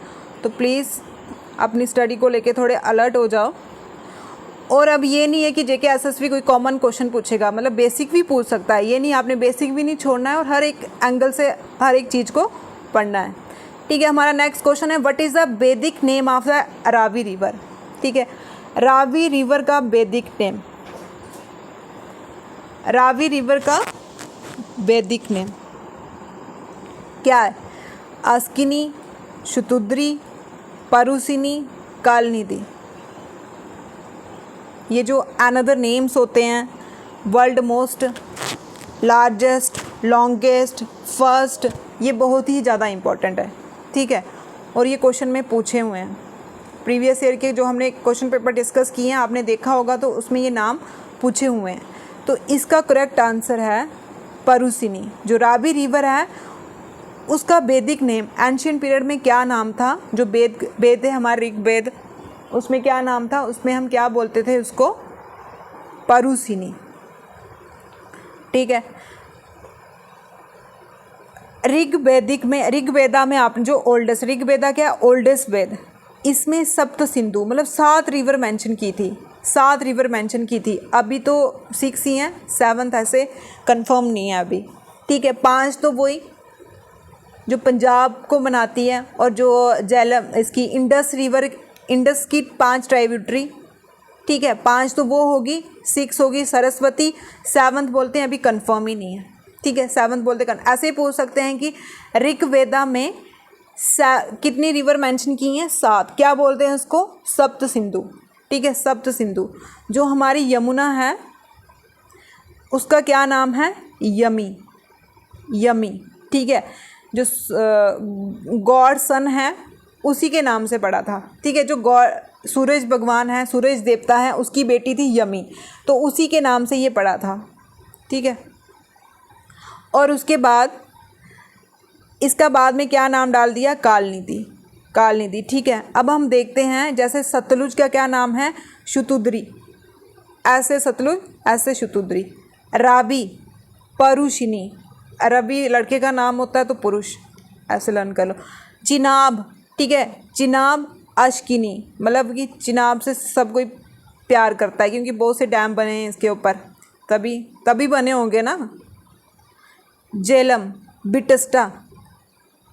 तो प्लीज़ अपनी स्टडी को लेके थोड़े अलर्ट हो जाओ। और अब ये नहीं है कि जेके एसएसबी कोई कॉमन क्वेश्चन पूछेगा, मतलब बेसिक भी पूछ सकता है, ये नहीं, आपने बेसिक भी नहीं छोड़ना है और हर एक एंगल से हर एक चीज़ को पढ़ना है, ठीक है। हमारा नेक्स्ट क्वेश्चन है, व्हाट इज़ द वैदिक name of the Ravi river, ठीक है। रावी रिवर का वैदिक नेम, रावी रिवर का वैदिक नेम क्या है? अस्किनी, शतुद्री, परुसिनी, कालनिधि। ये जो अनदर नेम्स होते हैं, world most, largest, longest, first, ये बहुत ही ज़्यादा इम्पॉर्टेंट है, ठीक है। और ये क्वेश्चन में पूछे हुए हैं, प्रीवियस ईयर के जो हमने क्वेश्चन पेपर डिस्कस किए हैं आपने देखा होगा, तो उसमें ये नाम पूछे हुए हैं। तो इसका करेक्ट आंसर है परुसिनी। जो रावी रिवर है उसका वैदिक नेम एंशियंट पीरियड में क्या नाम था? जो वेद है हमारे ऋग्वेद, उसमें क्या नाम था? उसमें हम क्या बोलते थे उसको? परुसिनी, ठीक है। ऋग्वेदा में आप जो ओल्डेस्ट, ऋग्वेदा क्या? ओल्डेस्ट वेद, इसमें सप्त सिंधु मतलब 7 रिवर मेंशन की थी, 7 रिवर मेंशन की थी। अभी तो 6 ही हैं, 7th ऐसे कंफर्म नहीं है अभी, ठीक है। 5 तो वही जो पंजाब को बनाती है, और जो झेलम इसकी इंडस रिवर, इंडस की 5 ट्राइब्यूटरी, ठीक है, 5 तो वो होगी, 6 होगी सरस्वती, 7th बोलते हैं अभी कंफर्म ही नहीं है, ठीक है, 7th बोलते ऐसे ही पूछ सकते हैं कि ऋग्वेदा में कितनी रिवर मेंशन की हैं? 7। क्या बोलते हैं उसको? सप्त सिंधु, ठीक है, सप्त सिंधु। जो हमारी यमुना है उसका क्या नाम है? यमी, यमी, ठीक है। जो गॉड सन है उसी के नाम से पड़ा था, ठीक है। जो गॉड सूरज भगवान है, सूरज देवता है, उसकी बेटी थी यमी, तो उसी के नाम से ये पड़ा था, ठीक है। और उसके बाद इसका बाद में क्या नाम डाल दिया? कालनिधि, कालनिधि, ठीक है। अब हम देखते हैं, जैसे सतलुज का क्या नाम है? शतुद्री, ऐसे सतलुज ऐसे शतुद्री। रावी, परुषिनी, रवि लड़के का नाम होता है तो पुरुष, ऐसे लर्न कर लो। चिनाब, ठीक है, चिनाब, अश्किनी, मतलब कि चिनाब से सब कोई प्यार करता है क्योंकि बहुत से डैम बने हैं इसके ऊपर, तभी बने होंगे ना। झेलम, बिटस्टा,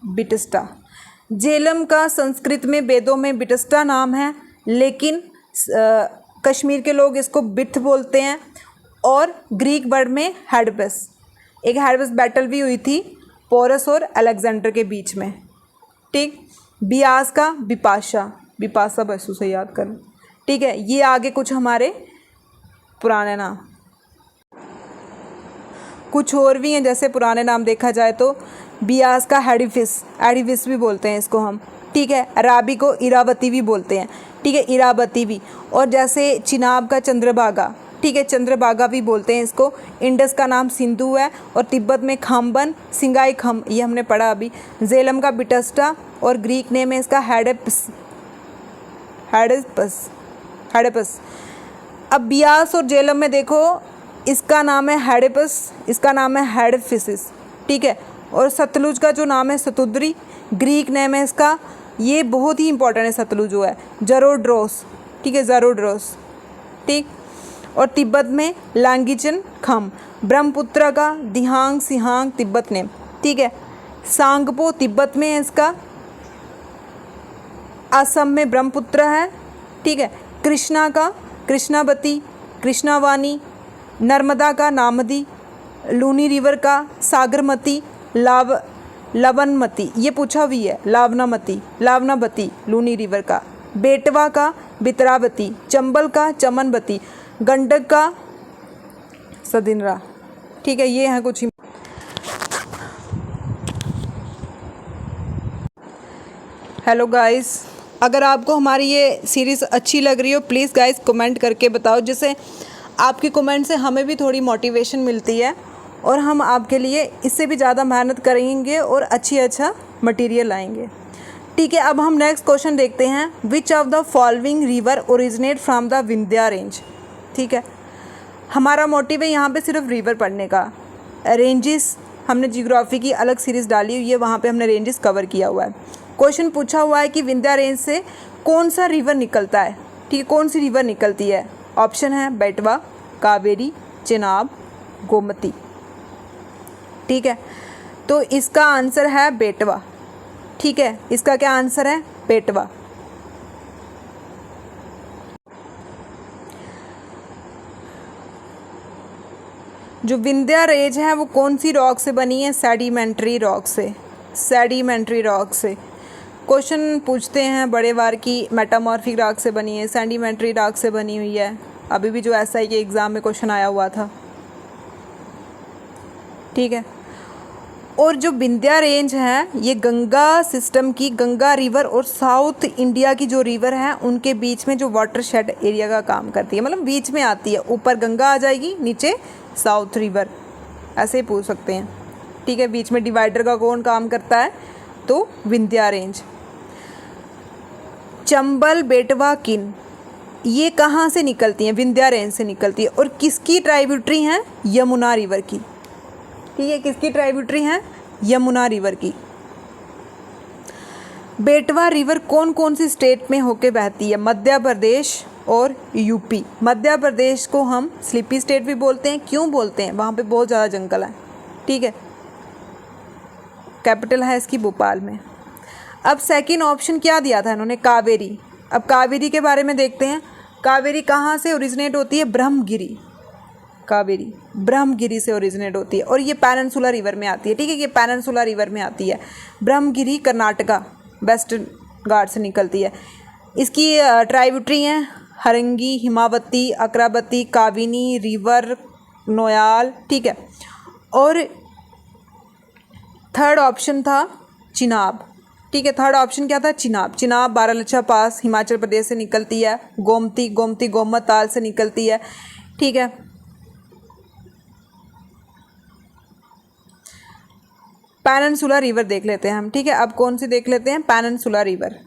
बिटस्टा। झेलम का संस्कृत में वेदों में बिटस्टा नाम है, लेकिन कश्मीर के लोग इसको बिथ बोलते हैं। और ग्रीक वर्ड में हेडबस, एक हेडबस बैटल भी हुई थी पोरस और अलेक्जेंडर के बीच में, ठीक। बियास का बिपाशा, बिपाशा बसु से याद करो, ठीक है। ये आगे कुछ हमारे पुराने नाम, कुछ और भी हैं, जैसे पुराने नाम देखा जाए तो बियास का एडिफिस भी बोलते हैं इसको हम, ठीक है। रावी को इरावती भी बोलते हैं, ठीक है, इरावती भी। और जैसे चिनाब का चंद्रभागा, ठीक है, चंद्रभागा भी बोलते हैं इसको। इंडस का नाम सिंधु है, और तिब्बत में खाम्बन, सिंगाई खम, ये हमने पढ़ा अभी। झेलम का बिटस्टा, और ग्रीक नेम है इसका हेडेपस। अब बियास और झेलम में देखो, इसका नाम है हेडेपस, इसका नाम है हेडफिसिस, ठीक है। और सतलुज का जो नाम है सतुद्री, ग्रीक नेम है इसका, ये बहुत ही इंपॉर्टेंट है सतलुज जो है, जरोड्रोस, ठीक है, जरोड्रोस, ठीक। और तिब्बत में लांगीचन खम। ब्रह्मपुत्र का दिहांग सिहांग तिब्बत नेम, ठीक है। सांगपो तिब्बत में है इसका, असम में ब्रह्मपुत्र है, ठीक है। कृष्णा का कृष्णावती, कृष्णावानी। नर्मदा का नामदी, लूनी रिवर का सागरमती, लवनमती, ये पूछा भी है, लावनावती लूनी रिवर का। बेटवा का बितरावती, चंबल का चमनवती, गंडक का सदिनरा, ठीक है। ये है कुछ। हेलो गाइस, अगर आपको हमारी ये सीरीज़ अच्छी लग रही हो, प्लीज़ गाइस कमेंट करके बताओ, जिससे आपकी कमेंट से हमें भी थोड़ी मोटिवेशन मिलती है, और हम आपके लिए इससे भी ज़्यादा मेहनत करेंगे और अच्छा मटेरियल लाएंगे, ठीक है। अब हम नेक्स्ट क्वेश्चन देखते हैं। Which of the following river originate from the Vindhya range, ठीक है। हमारा मोटिव है यहाँ पे सिर्फ रिवर पढ़ने का। रेंजेस हमने जियोग्राफी की अलग सीरीज़ डाली हुई है, वहाँ पे हमने रेंजेस कवर किया हुआ है। क्वेश्चन पूछा हुआ है कि विंध्या रेंज से कौन सा रिवर निकलता है, ठीक है, कौन सी रिवर निकलती है। ऑप्शन है बेटवा, कावेरी, चेनाब, गोमती, ठीक है। तो इसका आंसर है बेटवा, ठीक है। इसका क्या आंसर है, बेटवा। जो विंध्या रेंज है वो कौन सी रॉक से बनी है, सेडिमेंट्री रॉक से, सेडिमेंट्री रॉक से। क्वेश्चन पूछते हैं बड़े बार की मेटामॉर्फिक रॉक से बनी है, सेडिमेंट्री रॉक से बनी हुई है। अभी भी जो SI के एग्ज़ाम में क्वेश्चन आया हुआ था, ठीक है। और जो विंध्या रेंज है ये गंगा सिस्टम की, गंगा रिवर और साउथ इंडिया की जो रिवर है उनके बीच में जो वाटरशेड एरिया का काम करती है, मतलब बीच में आती है। ऊपर गंगा आ जाएगी, नीचे साउथ रिवर, ऐसे ही पूछ सकते हैं, ठीक है। बीच में डिवाइडर का कौन काम करता है, तो विंध्या रेंज। चंबल, बेटवा, किन, ये कहाँ से निकलती हैं, विंध्या रेंज से निकलती है। और किसकी ट्राइब्यूटरी हैं, यमुना रिवर की, ठीक है। किसकी ट्राइब्यूटरी हैं, यमुना रिवर की। बेटवा रिवर कौन कौन सी स्टेट में होके बहती है, मध्य प्रदेश और यूपी। मध्य प्रदेश को हम स्लीपी स्टेट भी बोलते हैं, क्यों बोलते हैं, वहाँ पे बहुत ज़्यादा जंगल है, ठीक है। कैपिटल है इसकी भोपाल में। अब सेकंड ऑप्शन क्या दिया था इन्होंने, कावेरी। अब कावेरी के बारे में देखते हैं। कावेरी कहाँ से ओरिजिनेट होती है, ब्रह्मगिरी। कावेरी ब्रह्मगिरी से ओरिजिनेट होती है, और ये पेनिनसुला रिवर में आती है, ठीक है। ये पेनिनसुला रिवर में आती है। ब्रह्मगिरी कर्नाटका वेस्ट घाट से निकलती है। इसकी ट्राइब्यूटरी हैं हरंगी, हिमावती, अकरावती, काविनी, रिवर, नोयाल, ठीक है। और थर्ड ऑप्शन था चिनाब, ठीक है। थर्ड ऑप्शन क्या था, चिनाब। चिनाब बारालाचा पास हिमाचल प्रदेश से निकलती है। गोमती गोमत ताल से निकलती है, ठीक है। पेनिनसुला रिवर देख लेते हैं हम, ठीक है। अब कौन सी देख लेते हैं, पेनिनसुला रिवर।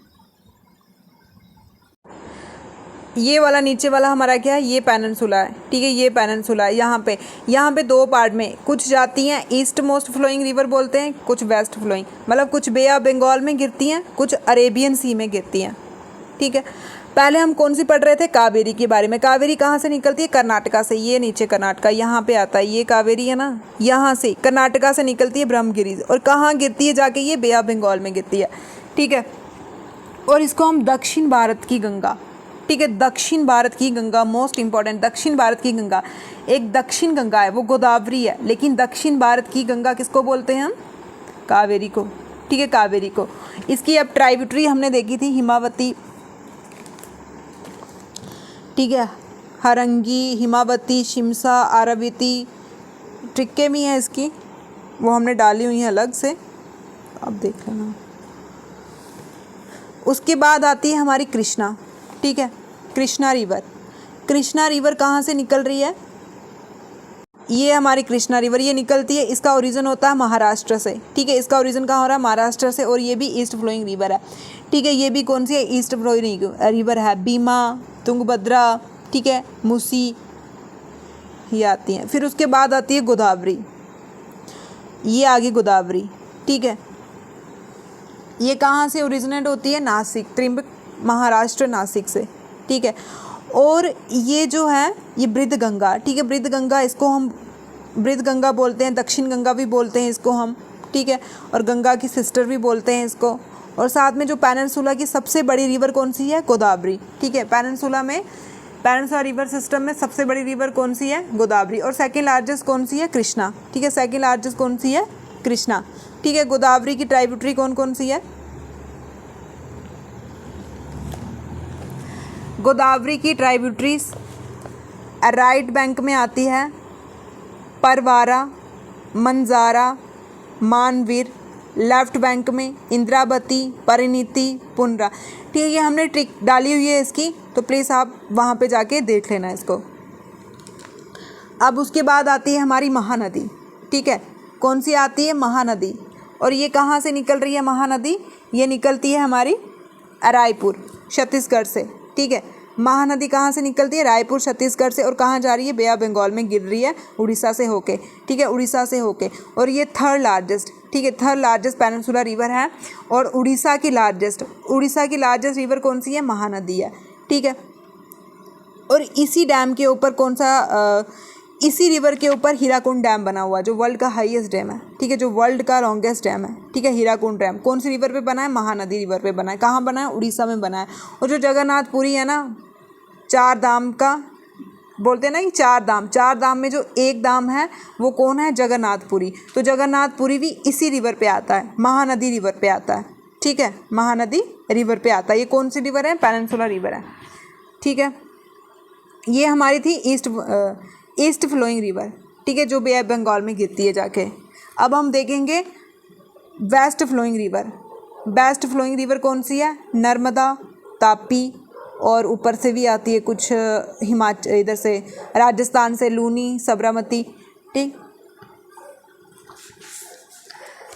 ये वाला नीचे वाला हमारा क्या है, ये पेनिनसुला है, ठीक है। ये पेनिनसुला है। यहाँ पे दो पार्ट में कुछ जाती हैं, ईस्ट मोस्ट फ्लोइंग रिवर बोलते हैं, कुछ वेस्ट फ्लोइंग, मतलब कुछ बे ऑफ बंगाल में गिरती हैं, कुछ अरेबियन सी में गिरती हैं, ठीक है। पहले हम कौन सी पढ़ रहे थे, कावेरी के बारे में। कावेरी कहाँ से निकलती है, कर्नाटका से। ये नीचे कर्नाटका यहाँ पे आता है, ये कावेरी है ना, यहाँ से कर्नाटका से निकलती है ब्रह्मगिरी, और कहाँ गिरती है जाके, ये बे ऑफ बंगाल में गिरती है, ठीक है। और इसको हम दक्षिण भारत की गंगा, ठीक है, दक्षिण भारत की गंगा, मोस्ट इंपॉर्टेंट, दक्षिण भारत की गंगा। एक दक्षिण गंगा है, वो गोदावरी है, लेकिन दक्षिण भारत की गंगा किसको बोलते हैं हम, कावेरी को, ठीक है, कावेरी को। इसकी अब ट्राइब्यूटरी हमने देखी थी, हिमावती, ठीक है, हरंगी, हिमावती, शिमसा, आरवती, ट्रिक्के भी हैं इसकी, वो हमने डाली हुई हैं अलग से, अब देख लेना। उसके बाद आती है हमारी कृष्णा, ठीक है, कृष्णा रिवर। कृष्णा रिवर कहाँ से निकल रही है? ये हमारी कृष्णा रिवर ये निकलती है, इसका ओरिजिन होता है महाराष्ट्र से, ठीक है, इसका ओरिजिन कहाँ हो रहा है? महाराष्ट्र से, और ये भी ईस्ट फ्लोइंग रिवर है, ठीक है। ये भी कौन सी है? ईस्ट फ्लोइंग रिवर है। भीमा, तुंगभद्रा, ठीक है, मूसी, ये आती हैं। फिर उसके बाद आती है गोदावरी, ये आगे गोदावरी, ठीक है। ये कहाँ से ओरिजिनेट होती है? नासिक, त्रिंबक, महाराष्ट्र, नासिक से, ठीक है। और ये जो है ये बृद्धगंगा, ठीक है, बृद्धगंगा, इसको हम बृद्धगंगा बोलते हैं, दक्षिण गंगा भी बोलते हैं इसको हम, ठीक है, और गंगा की सिस्टर भी बोलते हैं इसको। और साथ में जो पेनिनसुला की सबसे बड़ी रिवर कौन सी है? गोदावरी, ठीक है। पेनिनसुला रिवर सिस्टम में सबसे बड़ी रिवर कौन सी है? गोदावरी। और सेकेंड लार्जेस्ट कौन सी है? कृष्णा, ठीक है, सेकेंड लार्जेस्ट कौन सी है? कृष्णा, ठीक है। गोदावरी की ट्राइब्यूटरी कौन कौन सी है? गोदावरी की ट्राइब्यूटरीज राइट बैंक में आती है परवारा, मंजारा, मानवीर, लेफ्ट बैंक में इंद्रावती, परिणीति, पुनरा, ठीक है। ये हमने ट्रिक डाली हुई है इसकी, तो प्लीज़ आप वहाँ पे जाके देख लेना इसको। अब उसके बाद आती है हमारी महानदी, ठीक है, कौन सी आती है? महानदी। और ये कहाँ से निकल रही है महानदी? ये निकलती है हमारी रायपुर, छत्तीसगढ़ से, ठीक है। महानदी कहाँ से निकलती है? रायपुर, छत्तीसगढ़ से। और कहाँ जा रही है? बे ऑफ बंगाल में गिर रही है, उड़ीसा से होके, ठीक है, उड़ीसा से होके। और ये थर्ड लार्जेस्ट, ठीक है, थर्ड लार्जेस्ट पेनिनसुला रिवर है। और उड़ीसा की लार्जेस्ट रिवर कौन सी है? महानदी है, ठीक है। और इसी डैम के ऊपर इसी रिवर के ऊपर हीराकुंड डैम बना हुआ है, जो वर्ल्ड का हाईएस्ट डैम है, ठीक है, जो वर्ल्ड का लॉन्गेस्ट डैम है, ठीक है, हीराकुंड डैम। कौन सी रिवर पे बना है? महानदी रिवर पे बना है। कहाँ बना है? उड़ीसा में बना है। और जो जगन्नाथपुरी है ना, 4 धाम का बोलते हैं ना कि 4 धाम में जो एक धाम है वो कौन है? जगन्नाथपुरी। तो जगन्नाथपुरी भी इसी रिवर पे आता है, महानदी रिवर पे आता है, ठीक है, महानदी रिवर पे आता है। ये कौन सी रिवर है? पेनिनसुला रिवर है, ठीक है। ये हमारी थी ईस्ट फ्लोइंग रिवर, ठीक है, जो बे ऑफ बंगाल में गिरती है जाके। अब हम देखेंगे west flowing river. West flowing river कौन सी है? नर्मदा, तापी, और ऊपर से भी आती है कुछ हिमाचल, इधर से राजस्थान से लूनी, साबरमती, ठीक।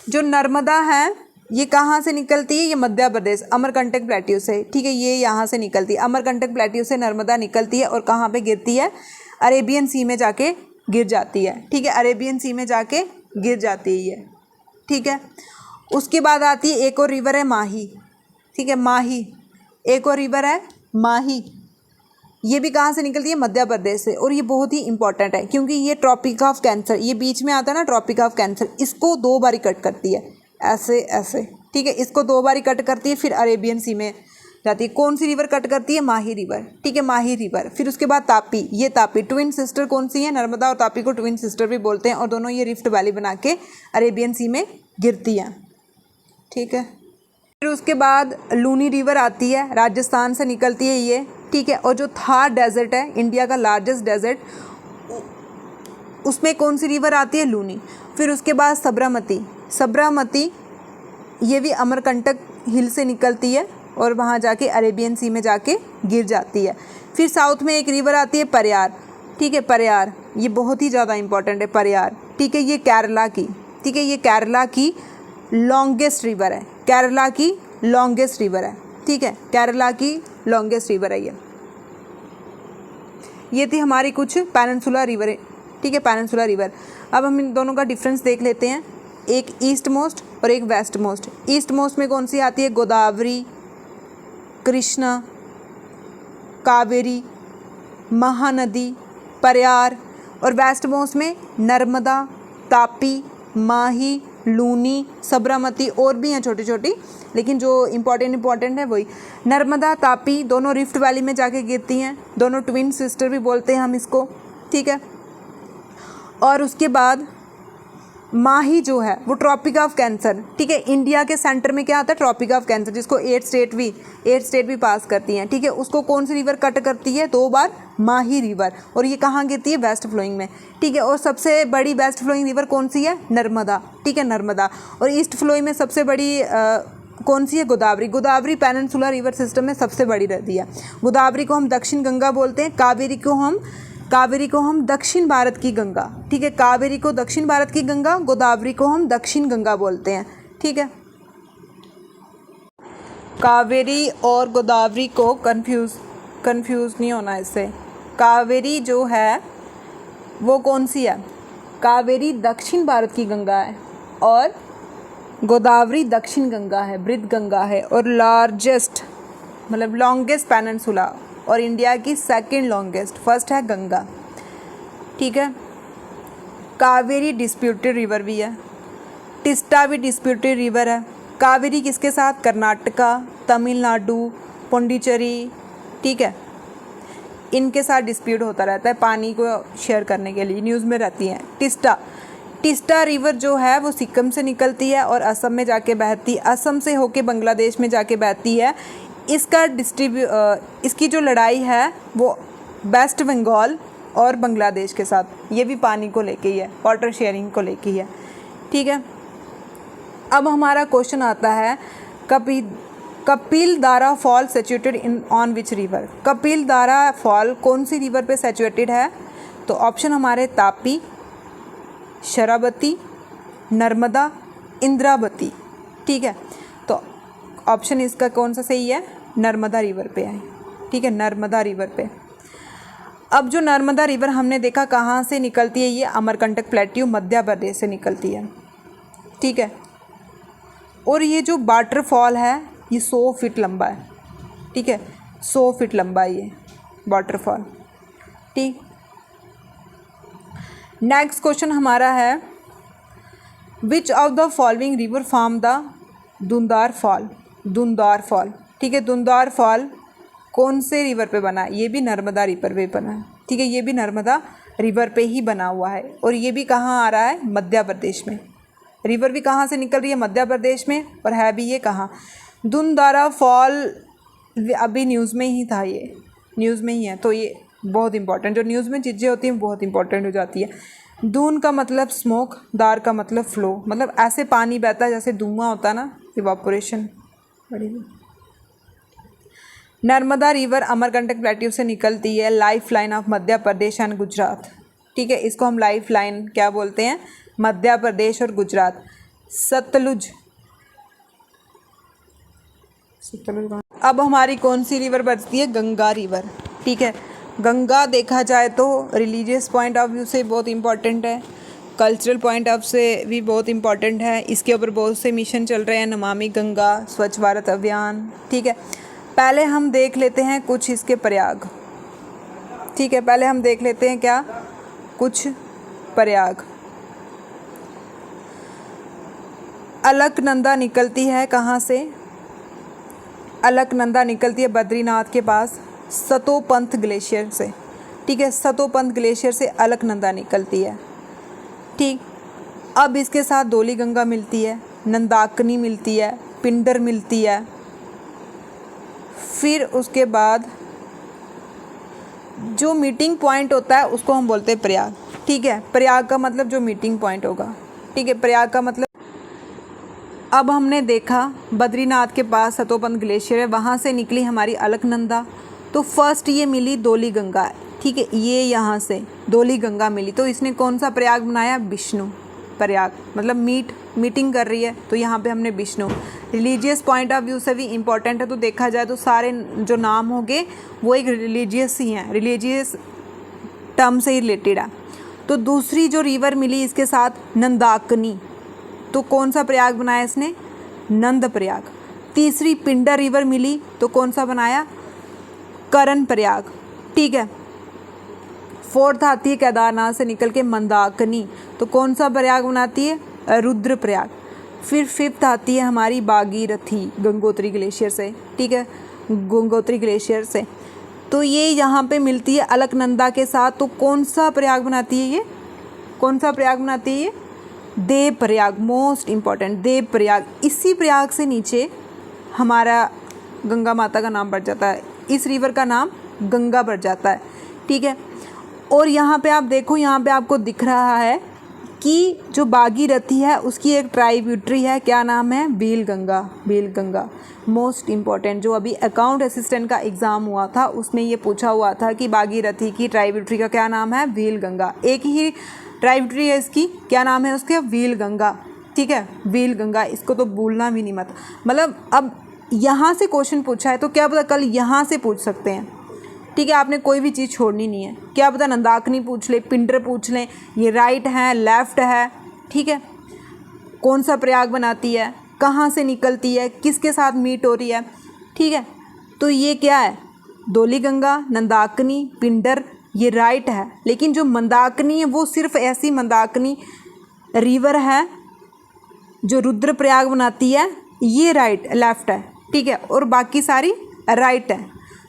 जो नर्मदा है ये कहाँ से निकलती है? ये मध्य प्रदेश, अमरकंटक प्लेट्यू से, ठीक है, ये यहाँ से निकलती है, अमरकंटक प्लेट्यू से नर्मदा निकलती है। और कहाँ पे गिरती है? अरेबियन सी में जाके गिर जाती है, ठीक है, अरेबियन सी में जाके गिर जाती है ये, ठीक है। उसके बाद आती है एक और रिवर है माही, ठीक है, माही, एक और रिवर है माही। ये भी कहाँ से निकलती है? मध्य प्रदेश से। और ये बहुत ही इंपॉर्टेंट है क्योंकि ये ट्रॉपिक ऑफ कैंसर, ये बीच में आता है ना, ट्रॉपिक ऑफ कैंसर, इसको 2 बारी कट करती है, ऐसे ऐसे, ठीक है, इसको 2 बारी कट करती है, फिर अरेबियन सी में जाती है। कौन सी रिवर कट करती है? माही रिवर, ठीक है, माही रिवर। फिर उसके बाद तापी, ये तापी ट्विन सिस्टर कौन सी है? नर्मदा और तापी को ट्विन सिस्टर भी बोलते हैं, और दोनों ये रिफ्ट वैली बना के अरेबियन सी में गिरती हैं, ठीक है। फिर उसके बाद लूनी रिवर आती है, राजस्थान से निकलती है ये, ठीक है। और जो थार डेजर्ट है, इंडिया का लार्जेस्ट डेजर्ट, उसमें कौन सी रिवर आती है? लूनी। फिर उसके बाद साबरमती, ये भी अमरकंटक हिल से निकलती है और वहाँ जाके अरेबियन सी में जाके गिर जाती है। फिर साउथ में एक रिवर आती है परयार, ठीक है, परयार, ये बहुत ही ज़्यादा इंपॉर्टेंट है परयार, ठीक है, ये केरला की, ठीक है, ये केरला की लॉन्गेस्ट रिवर है, केरला की लॉन्गेस्ट रिवर है, ठीक है, केरला की लॉन्गेस्ट रिवर है ये थी हमारी कुछ पेनिनसुला रिवर, ठीक है, पेनिनसुला रिवर। अब हम इन दोनों का डिफरेंस देख लेते हैं, एक ईस्ट मोस्ट और एक वेस्ट मोस्ट। ईस्ट मोस्ट में कौन सी आती है? गोदावरी, कृष्णा, कावेरी, महानदी, परयार। और वेस्ट मोस्ट में नर्मदा, तापी, माही, लूनी, साबरमती, और भी हैं छोटी छोटी, लेकिन जो इम्पॉर्टेंट है वही। नर्मदा, तापी दोनों रिफ्ट वैली में जाके गिरती हैं, दोनों ट्विन सिस्टर भी बोलते हैं हम इसको, ठीक है। और उसके बाद माही जो है वो ट्रॉपिक ऑफ कैंसर, ठीक है, इंडिया के सेंटर में क्या आता है, ट्रॉपिक ऑफ कैंसर, जिसको 8 स्टेट भी पास करती हैं, ठीक है। उसको कौन सी रिवर कट करती है 2 बार, माही रिवर, और ये कहाँ गिरती है, वेस्ट फ्लोइंग में, ठीक है। और सबसे बड़ी वेस्ट फ्लोइंग रिवर कौन सी है, नर्मदा, ठीक है, नर्मदा। और ईस्ट फ्लोइंग में सबसे बड़ी कौन सी है, Godavari. Godavari peninsular river system में सबसे बड़ी नदी है। गोदावरी को हम दक्षिण गंगा बोलते हैं, कावेरी को हम दक्षिण भारत की गंगा, ठीक है, कावेरी को दक्षिण भारत की गंगा, गोदावरी को हम दक्षिण गंगा बोलते हैं, ठीक है। कावेरी और गोदावरी को कंफ्यूज नहीं होना इससे। कावेरी जो है वो कौन सी है, कावेरी दक्षिण भारत की गंगा है और गोदावरी दक्षिण गंगा है, बृहद गंगा है और लार्जेस्ट मतलब लॉन्गेस्ट पेनिनसुला, और इंडिया की सेकंड लॉन्गेस्ट, फर्स्ट है गंगा, ठीक है। कावेरी डिस्प्यूटेड रिवर भी है, टिस्टा भी डिस्प्यूटेड रिवर है। कावेरी किसके साथ, कर्नाटका, तमिलनाडु, पुडुचेरी, ठीक है, इनके साथ डिस्प्यूट होता रहता है पानी को शेयर करने के लिए, न्यूज़ में रहती हैं। टिस्टा रिवर जो है वो सिक्किम से निकलती है और असम में जाके बहती, असम से होके बांग्लादेश में जाके बहती है। इसकी जो लड़ाई है वो वेस्ट बंगाल और बांग्लादेश के साथ, ये भी पानी को लेके ही है, वाटर शेयरिंग को लेके ही है, ठीक है। अब हमारा क्वेश्चन आता है, Kapil Dara fall situated in on which river. Kapil Dara fall कौन सी रिवर पे सिचुएटेड है, तो ऑप्शन हमारे तापी, शरावती, नर्मदा, इंद्रावती, ठीक है। तो ऑप्शन इसका कौन सा सही है, नर्मदा रिवर पे है, ठीक है, नर्मदा रिवर पे। अब जो नर्मदा रिवर हमने देखा कहाँ से निकलती है, ये अमरकंटक प्लेट्यू मध्य प्रदेश से निकलती है, ठीक है। और ये जो वाटरफॉल है ये 100 फीट लंबा है, ठीक है, 100 फीट लंबा है ये वाटरफॉल, ठीक। नेक्स्ट क्वेश्चन हमारा है, which of the following river form the Dhundhar fall, ठीक है। धुंधार फॉल कौन से रिवर पे बना है, ये भी नर्मदा रिवर पे बना है, ठीक है, ये भी नर्मदा रिवर पे ही बना हुआ है। और ये भी कहाँ आ रहा है, मध्य प्रदेश में। रिवर भी कहाँ से निकल रही है, मध्य प्रदेश में, और है भी ये कहाँ, धुंधारा फॉल अभी न्यूज़ में ही था, ये न्यूज़ में ही है। तो ये बहुत इंपॉर्टेंट, जो न्यूज़ में चीज़ें होती हैं बहुत इंपॉर्टेंट हो जाती है। दून का मतलब स्मोक, दार का मतलब फ्लो, मतलब ऐसे पानी बहता है जैसे धुआं होता है ना, evaporation. Narmada river Amarkantak plateau से निकलती है, life line of Madhya Pradesh and Gujarat, ठीक है। इसको हम लाइफ लाइन क्या बोलते हैं, मध्य प्रदेश और गुजरात। सतलुज। अब हमारी कौन सी रिवर बचती है, गंगा रिवर, ठीक है। गंगा देखा जाए तो रिलीजियस पॉइंट ऑफ व्यू से बहुत इंपॉर्टेंट है, कल्चरल पॉइंट ऑफ से भी बहुत इंपॉर्टेंट है। इसके ऊपर बहुत से मिशन चल रहे हैं, नमामि गंगा, स्वच्छ भारत अभियान, ठीक है। पहले हम देख लेते हैं कुछ इसके प्रयाग, ठीक है, पहले हम देख लेते हैं क्या, कुछ प्रयाग। अलकनंदा निकलती है कहाँ से, अलकनंदा निकलती है बद्रीनाथ के पास सतोपंथ ग्लेशियर से, ठीक है, सतोपंथ ग्लेशियर से अलकनंदा निकलती है, ठीक। अब इसके साथ धौली गंगा मिलती है, नंदाकिनी मिलती है, पिंडर मिलती है। फिर उसके बाद जो मीटिंग पॉइंट होता है उसको हम बोलते हैं प्रयाग, ठीक है। प्रयाग का मतलब जो मीटिंग पॉइंट होगा, ठीक है, प्रयाग का मतलब। अब हमने देखा बद्रीनाथ के पास सतोपंथ ग्लेशियर है, वहाँ से निकली हमारी अलकनंदा। तो फर्स्ट ये मिली धौली गंगा, ठीक है, ये यहाँ से धौली गंगा मिली। तो इसने कौन सा प्रयाग बनाया, विष्णु प्रयाग, मतलब मीटिंग कर रही है, तो यहाँ पे हमने Vishnu. Religious point of view से भी इम्पॉर्टेंट है, तो देखा जाए तो सारे जो नाम होंगे वो एक रिलीजियस ही हैं, रिलीजियस टर्म से ही रिलेटेड है। तो दूसरी जो रिवर मिली इसके साथ नंदाकिनी, तो कौन सा प्रयाग बनाया इसने, नंद प्रयाग। तीसरी पिंडर रिवर मिली तो कौन सा बनाया, करण प्रयाग, ठीक है। फोर्थ आती है केदारनाथ से निकल के मंदाकिनी, तो कौन सा प्रयाग बनाती है, रुद्र प्रयाग। फिर फिफ्थ आती है हमारी भागीरथी गंगोत्री ग्लेशियर से, ठीक है, गंगोत्री ग्लेशियर से। तो ये यहाँ पे मिलती है अलकनंदा के साथ, तो कौन सा प्रयाग बनाती है ये, कौन सा प्रयाग बनाती है ये, देव प्रयाग, मोस्ट इम्पॉर्टेंट, देव प्रयाग। इसी प्रयाग से नीचे हमारा गंगा माता का नाम बढ़ जाता है, इस रिवर का नाम गंगा बढ़ जाता है, ठीक है। और यहाँ पे आप देखो, यहाँ पे आपको दिख रहा है कि जो भागीरथी है उसकी एक ट्राइब्यूटरी है, क्या नाम है, बेलगंगा, बेलगंगा। मोस्ट इम्पॉर्टेंट, जो अभी अकाउंट असिस्टेंट का एग्ज़ाम हुआ था उसमें ये पूछा हुआ था कि भागीरथी की ट्राइब्यूटरी का क्या नाम है, बेलगंगा। एक ही ट्राइब्यूटरी है इसकी, क्या नाम है उसके, बेलगंगा, ठीक है, बेलगंगा। इसको तो भूलना भी नहीं मत, मतलब अब यहाँ से क्वेश्चन पूछा है तो क्या पता कल यहाँ से पूछ सकते हैं, ठीक है। आपने कोई भी चीज़ छोड़नी नहीं है, क्या पता नंदाकिनी पूछ ले, पिंडर पूछ लें, ये राइट है लेफ़्ट है, ठीक है, कौन सा प्रयाग बनाती है, कहाँ से निकलती है, किसके साथ मीट हो रही है, ठीक है। तो ये क्या है, धौलीगंगा, नंदाकिनी, पिंडर, ये राइट है। लेकिन जो मंदाकिनी है वो सिर्फ ऐसी मंदाकिनी रिवर है जो रुद्रप्रयाग बनाती है, ये राइट लेफ़्ट है, ठीक है, और बाकी सारी राइट है।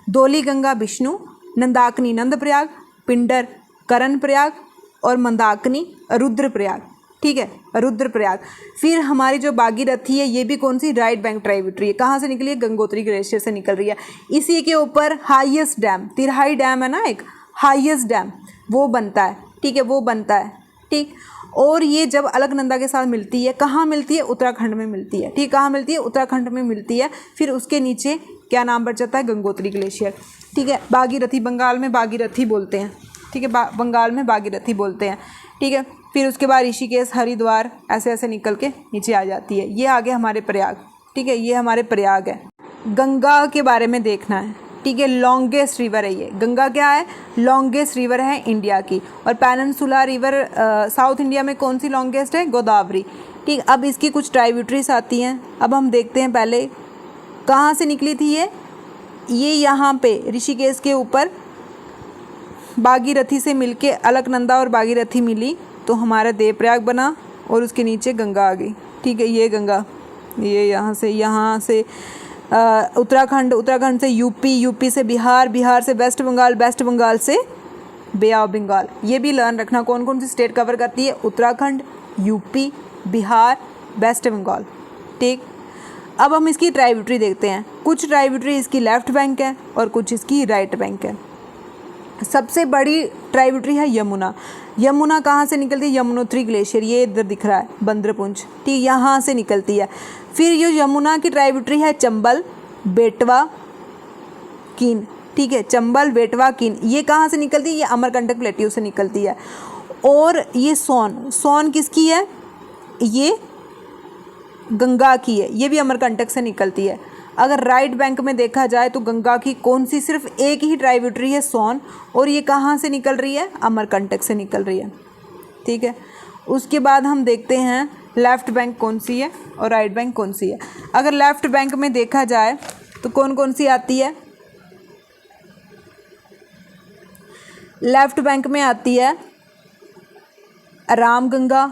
धौलीगंगा विष्णु, नंदाकिनी नंदप्रयाग, पिंडर कर्णप्रयाग और मंदाकिनी रुद्रप्रयाग, ठीक है, रुद्रप्रयाग। फिर हमारी जो भागीरथी है ये भी कौन सी, राइट बैंक ट्राइब्यूटरी है, कहाँ से निकली है, गंगोत्री ग्लेशियर से निकल रही है। इसी के ऊपर हाईएस्ट डैम, तिरहाई डैम है ना एक, हाईएस्ट डैम, वो बनता है, ठीक है, वो बनता है, ठीक। और ये जब अलकनंदा के साथ मिलती है, कहाँ मिलती है, उत्तराखंड में मिलती है, ठीक, कहाँ मिलती है, उत्तराखंड में मिलती है। फिर उसके नीचे क्या नाम बढ़ जाता है, गंगोत्री ग्लेशियर, ठीक है। भागीरथी, बंगाल में भागीरथी बोलते हैं, ठीक है, बंगाल में भागीरथी बोलते हैं, ठीक है। फिर उसके बाद ऋषिकेश, हरिद्वार, ऐसे ऐसे निकल के नीचे आ जाती है। ये आगे हमारे प्रयाग, ठीक है, ये हमारे प्रयाग है। गंगा के बारे में देखना है, ठीक है, लॉन्गेस्ट रिवर है ये, गंगा क्या है, लॉन्गेस्ट रिवर है इंडिया की। और पेनिनसुला रिवर साउथ इंडिया में कौन सी लॉन्गेस्ट है, गोदावरी, ठीक। अब इसकी कुछ ट्राइब्यूटरीज आती हैं, अब हम देखते हैं पहले कहाँ से निकली थी ये यहाँ पे ऋषिकेश के ऊपर भागीरथी से मिलके अलकनंदा और भागीरथी मिली तो हमारा देवप्रयाग बना और उसके नीचे गंगा आ गई, ठीक है, ये गंगा, ये यहाँ से उत्तराखंड से यूपी से बिहार से वेस्ट बंगाल से बे ऑफ बंगाल। ये भी लर्न रखना, कौन कौन सी स्टेट कवर करती है, उत्तराखंड, यूपी, बिहार, वेस्ट बंगाल, ठीक। अब हम इसकी ट्राइब्यूटरी देखते हैं। कुछ ट्राइब्यूटरी इसकी लेफ्ट बैंक है और कुछ इसकी राइट बैंक है। सबसे बड़ी ट्राइब्यूटरी है यमुना। यमुना कहाँ से निकलती है, यमुनोत्री ग्लेशियर, ये इधर दिख रहा है, बंद्रपुंज, ठीक, यहाँ से निकलती है। फिर ये यमुना की ट्राइब्यूटरी है चंबल, बेटवा, कीन, ठीक है, चंबल, बेटवा, कीन, ये कहाँ से निकलती है, ये अमरकंटक प्लेट्यू से निकलती है। और ये सोन किसकी है, ये गंगा की है, ये भी अमरकंटक से निकलती है। अगर राइट बैंक में देखा जाए तो गंगा की कौन सी सिर्फ एक ही ट्राइब्यूटरी है, सोन, और ये कहाँ से निकल रही है, अमरकंटक से निकल रही है, ठीक है। उसके बाद हम देखते हैं लेफ़्ट बैंक कौन सी है और राइट बैंक कौन सी है। अगर लेफ़्ट बैंक में देखा जाए तो कौन कौन सी आती है, लेफ़्ट बैंक में आती है रामगंगा,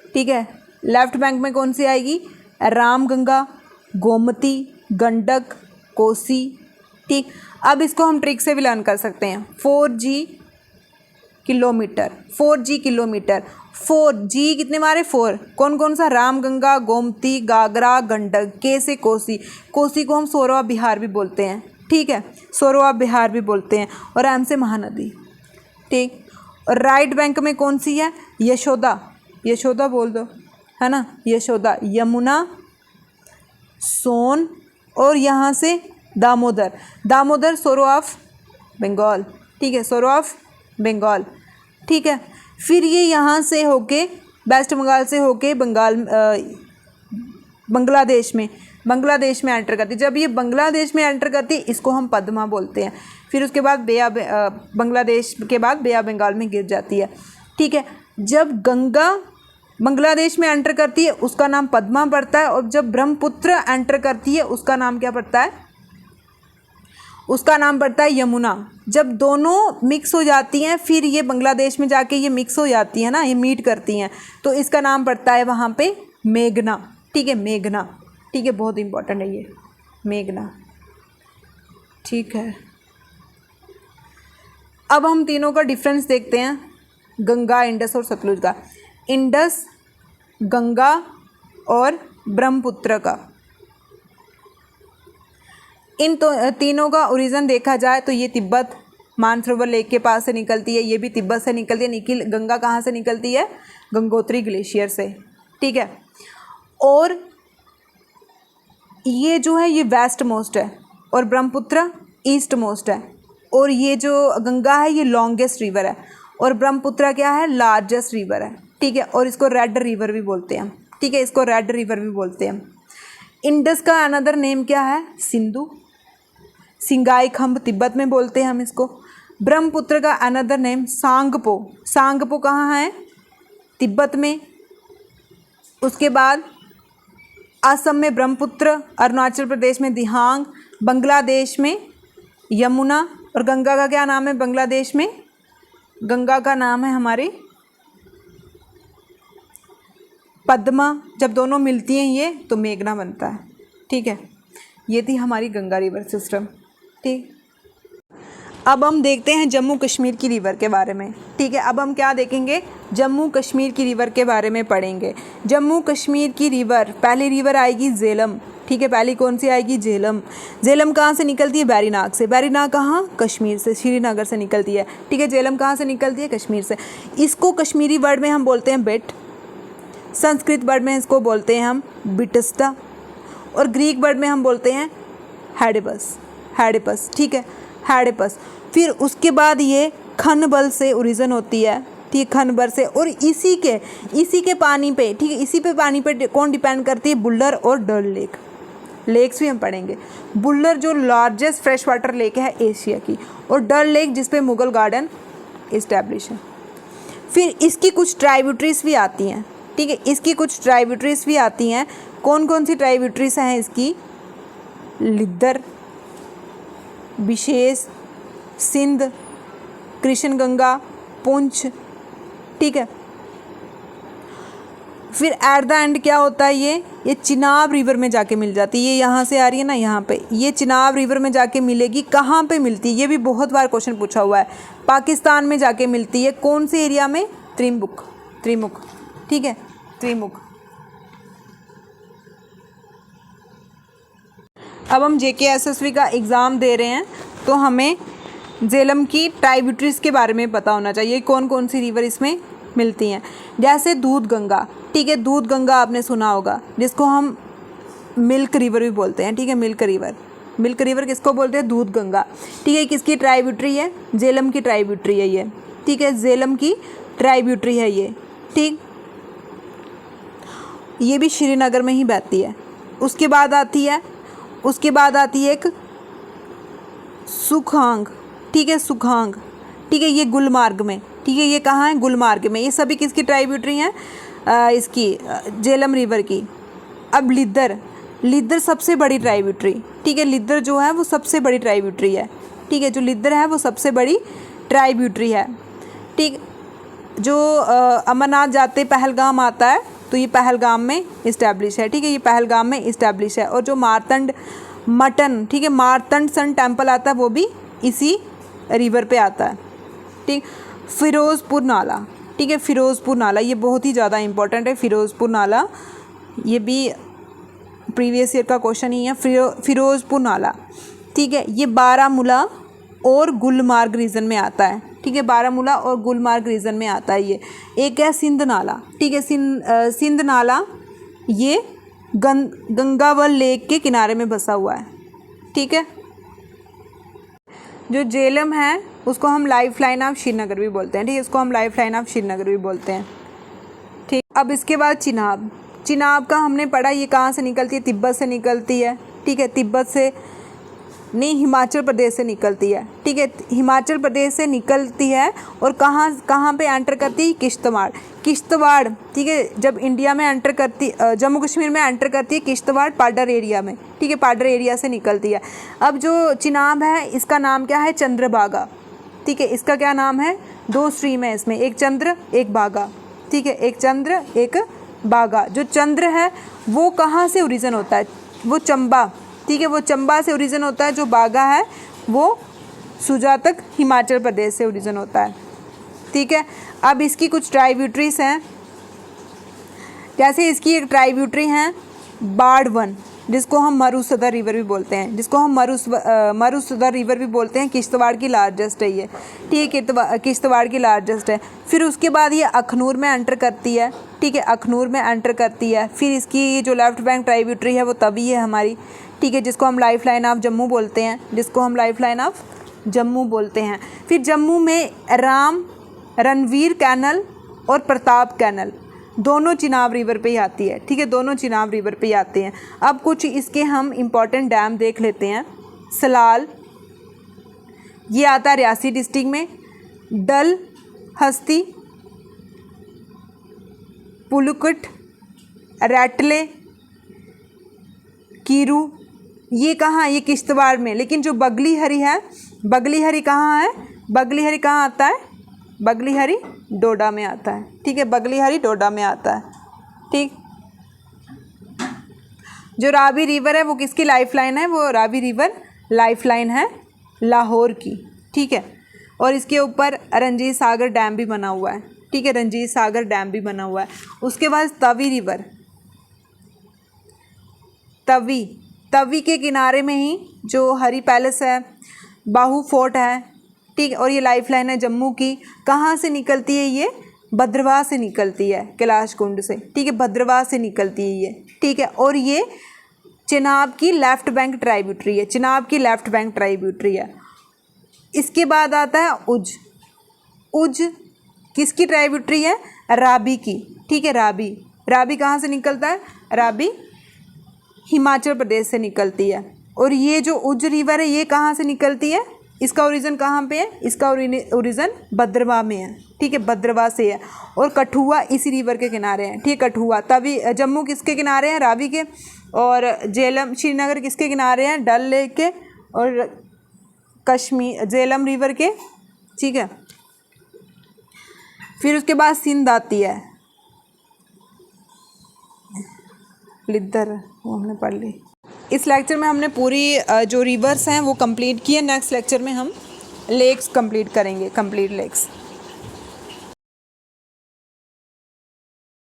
ठीक है, लेफ़्ट बैंक में कौन सी आएगी, रामगंगा, गोमती, गंडक, कोसी, ठीक। अब इसको हम ट्रिक से भी लर्न कर सकते हैं। 4G kilometre, 4G kilometre, 4G कितने मारे, 4, कौन कौन सा, रामगंगा, गोमती, गागरा, गंडक, के से कोसी, कोसी को हम सोरवा बिहार भी बोलते हैं, ठीक है, सोरवा बिहार भी बोलते हैं, और एम से महानदी, ठीक। और राइट बैंक में कौन सी है, यशोदा, यशोदा बोल दो, है ना, यशोदा, यमुना, सोन, और यहाँ से दामोदर, दामोदर सोरो ऑफ बंगाल, ठीक है, सोरो ऑफ बंगाल, ठीक है। फिर ये यहाँ से होके वेस्ट बंगाल से होके बांग्लादेश में एंटर करती। जब ये बांग्लादेश में एंटर करती है इसको हम पद्मा बोलते हैं। फिर उसके बाद बांग्लादेश के बाद बे ऑफ बंगाल में गिर जाती है, ठीक है। जब गंगा बांग्लादेश में एंटर करती है उसका नाम पद्मा पड़ता है, और जब ब्रह्मपुत्र एंटर करती है उसका नाम क्या पड़ता है, उसका नाम पड़ता है यमुना। जब दोनों मिक्स हो जाती हैं फिर ये बांग्लादेश में जाके ये मिक्स हो जाती है ना, ये मीट करती हैं, तो इसका नाम पड़ता है वहाँ पे मेघना, ठीक है, मेघना, ठीक है, बहुत इंपॉर्टेंट है ये मेघना, ठीक है। अब हम तीनों का डिफरेंस देखते हैं, गंगा, इंडस और सतलुज का। इंडस, गंगा और ब्रह्मपुत्र का। इन तीनों का ओरिजिन देखा जाए तो ये तिब्बत मानसरोवर लेक के पास से निकलती है, ये भी तिब्बत से निकलती है। निखिल गंगा कहाँ से निकलती है? गंगोत्री ग्लेशियर से, ठीक है। और ये जो है ये वेस्ट मोस्ट है और ब्रह्मपुत्र ईस्ट मोस्ट है। और ये जो गंगा है ये लॉन्गेस्ट रिवर है और ब्रह्मपुत्र क्या है? लार्जेस्ट रिवर है, ठीक है। और इसको रेड रिवर भी बोलते हैं, ठीक है, इसको रेड रिवर भी बोलते हैं। इंडस का अनदर नेम क्या है? सिंधु, सिंगाई खंभ तिब्बत में बोलते हैं हम इसको। ब्रह्मपुत्र का अनदर नेम सांगपो, सांगपो कहाँ है? तिब्बत में। उसके बाद असम में ब्रह्मपुत्र, अरुणाचल प्रदेश में दिहांग, बांग्लादेश में यमुना। और गंगा का क्या नाम है बांग्लादेश में? गंगा का नाम है हमारी पद्मा। जब दोनों मिलती हैं ये तो मेघना बनता है, ठीक है। ये थी हमारी गंगा रिवर सिस्टम, ठीक। अब हम देखते हैं जम्मू कश्मीर की रिवर के बारे में, ठीक है। अब हम क्या देखेंगे? जम्मू कश्मीर की रिवर के बारे में पढ़ेंगे। जम्मू कश्मीर की रिवर, पहली रिवर आएगी झेलम, ठीक है। पहली कौन सी आएगी? झेलम। झेलम कहाँ से निकलती है? बैरीनाग से। बैरीनाग कहाँ? कश्मीर से, श्रीनगर से निकलती है, ठीक है। झेलम कहाँ से निकलती है? कश्मीर से। इसको कश्मीरी वर्ड में हम बोलते हैं बेट, संस्कृत वर्ड में इसको बोलते हैं हम बिटस्टा, और ग्रीक वर्ड में हम बोलते हैं हैडिपस, हैडिपस, ठीक है, हैडिपस। फिर उसके बाद ये खनबल से ओरिजिन होती है, ठीक है, खनबर से। और इसी के पानी पे, ठीक है, इसी पे पानी पे कौन डिपेंड करती है? बुल्लर और डल लेक। लेक्स भी हम पढ़ेंगे। बुल्लर जो लार्जेस्ट फ्रेश वाटर लेक है एशिया की, और डल लेक जिस पे मुगल गार्डन इस्टेब्लिश है। फिर इसकी कुछ ट्राइब्यूटरीज भी आती हैं, ठीक है, इसकी कुछ ट्राइब्यूटरीज भी आती हैं। कौन कौन सी ट्राइब्यूटरीज हैं इसकी? लिद्दर, विशेष, सिंध, कृष्ण गंगा, पुंछ, ठीक है। फिर एट द एंड क्या होता है? ये चिनाब रिवर में जाके मिल जाती है। ये यहाँ से आ रही है ना, यहाँ पे ये चिनाब रिवर में जाके मिलेगी। कहाँ पे मिलती है? ये भी बहुत बार क्वेश्चन पूछा हुआ है। पाकिस्तान में जाके मिलती है। कौन से एरिया में? त्रिमुख, त्रिमुख, ठीक है, त्रिमुख। अब हम JKSSB का एग्ज़ाम दे रहे हैं तो हमें झेलम की ट्राइब्यूटरीज के बारे में पता होना चाहिए, कौन कौन सी रिवर इसमें मिलती हैं। जैसे दूध गंगा, ठीक है, दूध गंगा आपने सुना होगा, जिसको हम मिल्क रिवर भी बोलते हैं, ठीक है, मिल्क रिवर। मिल्क रिवर किसको बोलते हैं? दूध गंगा, ठीक है। किसकी ट्राइब्यूटरी है? झेलम की ट्राइब्यूटरी है ये, ठीक है, झेलम की ट्राइब्यूटरी है ये, ठीक। ये भी श्रीनगर में ही बहती है। उसके बाद आती है एक सुखांग, ठीक है, सुखांग, ठीक है, ये गुलमार्ग में, ठीक है, ये कहाँ है? गुलमार्ग में। ये सभी किसकी ट्राइब्यूटरी हैं? इसकी झेलम रिवर की। अब लिद्दर, लिद्दर सबसे बड़ी ट्राइब्यूटरी, ठीक है, लिद्दर जो है वो सबसे बड़ी ट्राइब्यूटरी है, ठीक है, जो लिद्दर है वो सबसे बड़ी ट्राइब्यूटरी है, ठीक। जो अमरनाथ जाते पहलगाम आता है तो ये पहलगाम में इस्टेब्लिश है, ठीक है, ये पहलगाम में इस्टेब्लिश है। और जो मारतंड मटन, ठीक है, मारतंड सन टेम्पल आता है वो भी इसी रिवर पे आता है, ठीक। फिरोज़पुर नाला, ठीक है, फिरोज़पुर नाला, ये बहुत ही ज़्यादा इंपॉर्टेंट है। फिरोज़पुर नाला, ये भी प्रीवियस ईयर का क्वेश्चन ही है। फिरोज़पुर नाला, ठीक है, ये बारामूला और गुलमार्ग रीजन में आता है, ठीक है, बारामूला और गुलमार्ग रीजन में आता है ये। एक है सिंध नाला, ठीक है, सिंध नाला, ये गंगावल लेक के किनारे में बसा हुआ है, ठीक है। जो झेलम है उसको हम लाइफ लाइन ऑफ श्रीनगर भी बोलते हैं, ठीक है, इसको हम लाइफ लाइन ऑफ श्रीनगर भी बोलते हैं, ठीक। अब इसके बाद चिनाब, चिनाब का हमने पढ़ा, ये कहाँ से निकलती है? तिब्बत से निकलती है, ठीक है, तिब्बत से नहीं, हिमाचल प्रदेश से निकलती है, ठीक है, हिमाचल प्रदेश से निकलती है। और कहाँ पे एंटर करती है? किश्तवाड़, किश्तवाड़, ठीक है, जब इंडिया में एंटर करती, जम्मू कश्मीर में एंटर करती है किश्तवाड़ पाडर एरिया में, ठीक है, पाडर एरिया से निकलती है। अब जो चिनाब है इसका नाम क्या है? चंद्रभागा, ठीक है, इसका क्या नाम है? 2 स्ट्रीम है इसमें, एक चंद्र एक भागा, ठीक है, एक चंद्र एक भागा। जो चंद्र है वो कहाँ से ओरिजिन होता है? वो चंबा, ठीक है, वो चंबा से ओरिजिन होता है। जो बागा है वो सुजातक हिमाचल प्रदेश से ओरिजिन होता है, ठीक है। अब इसकी कुछ ट्राइब्यूटरीज हैं, जैसे इसकी एक ट्राइब्यूटरी है बाढ़ 1, जिसको हम मरुसदर रिवर भी बोलते हैं, जिसको हम मरुसदर रिवर भी बोलते हैं। किश्तवाड़ की लार्जेस्ट है ये, ठीक है, किश्तवाड़ की लार्जेस्ट है। फिर उसके बाद ये अखनूर में एंटर करती है, ठीक है, अखनूर में एंटर करती है। फिर इसकी जो लेफ्ट बैंक ट्राइब्यूटरी है वो तवी है हमारी, ठीक है, जिसको हम लाइफ लाइन ऑफ जम्मू बोलते हैं, जिसको हम लाइफ लाइन ऑफ जम्मू बोलते हैं। फिर जम्मू में रणवीर कैनल और प्रताप कैनल दोनों चिनाब रिवर पे ही आती है, ठीक है, दोनों चिनाब रिवर पे ही आते हैं। अब कुछ इसके हम इम्पॉर्टेंट डैम देख लेते हैं। सलाल, ये आता है रियासी डिस्ट्रिक्ट में। डल, हस्ती, पुलुकट, रैटले, कीरू, ये कहाँ, ये किश्तवाड़ में। लेकिन जो बगली हरी है, बगली हरी कहाँ है, बगली हरी कहाँ आता है, बगली हरी डोडा में आता है, ठीक है, बगली हरी डोडा में आता है, ठीक। जो रावी रिवर है वो किसकी लाइफ लाइन है, वो रावी रिवर लाइफ लाइन है लाहौर की, ठीक है। और इसके ऊपर रंजीत सागर डैम भी बना हुआ है, ठीक है, रंजीत सागर डैम भी बना हुआ है। उसके बाद तवी रिवर, तवी के किनारे में ही जो हरी पैलेस है, बाहू फोर्ट है, ठीक है, और ये लाइफ लाइन है जम्मू की। कहाँ से निकलती है ये, भद्रवाह से निकलती है, कैलाश कुंड से, ठीक है, भद्रवाह से निकलती है ये, ठीक है। और ये चिनाब की लेफ्ट बैंक ट्राइब्यूटरी है, चिनाब की लेफ्ट बैंक ट्राइब्यूटरी है। इसके बाद आता है उज किसकी ट्राइब्यूटरी है, राबी की, ठीक है, राबी कहाँ से निकलता है, राबी हिमाचल प्रदेश से निकलती है। और ये जो उज रिवर है ये कहाँ से निकलती है, इसका ओरिजिन कहाँ पे है, इसका ओरिजिन भद्रवाह में है, ठीक है, भद्रवाह से है। और कठुआ इसी रिवर के किनारे हैं, ठीक है, कठुआ। तभी जम्मू किसके किनारे हैं, रावी के। और झेलम, श्रीनगर किसके किनारे हैं, डल लेक के। और कश्मीर झेलम रिवर के, ठीक है। फिर उसके बाद सिंध आती है, लिद्दर, वो हमने पढ़ ली। इस लेक्चर में हमने पूरी जो रिवर्स हैं वो कंप्लीट की है। नेक्स्ट लेक्चर में हम लेक्स कंप्लीट करेंगे, कंप्लीट लेक्स।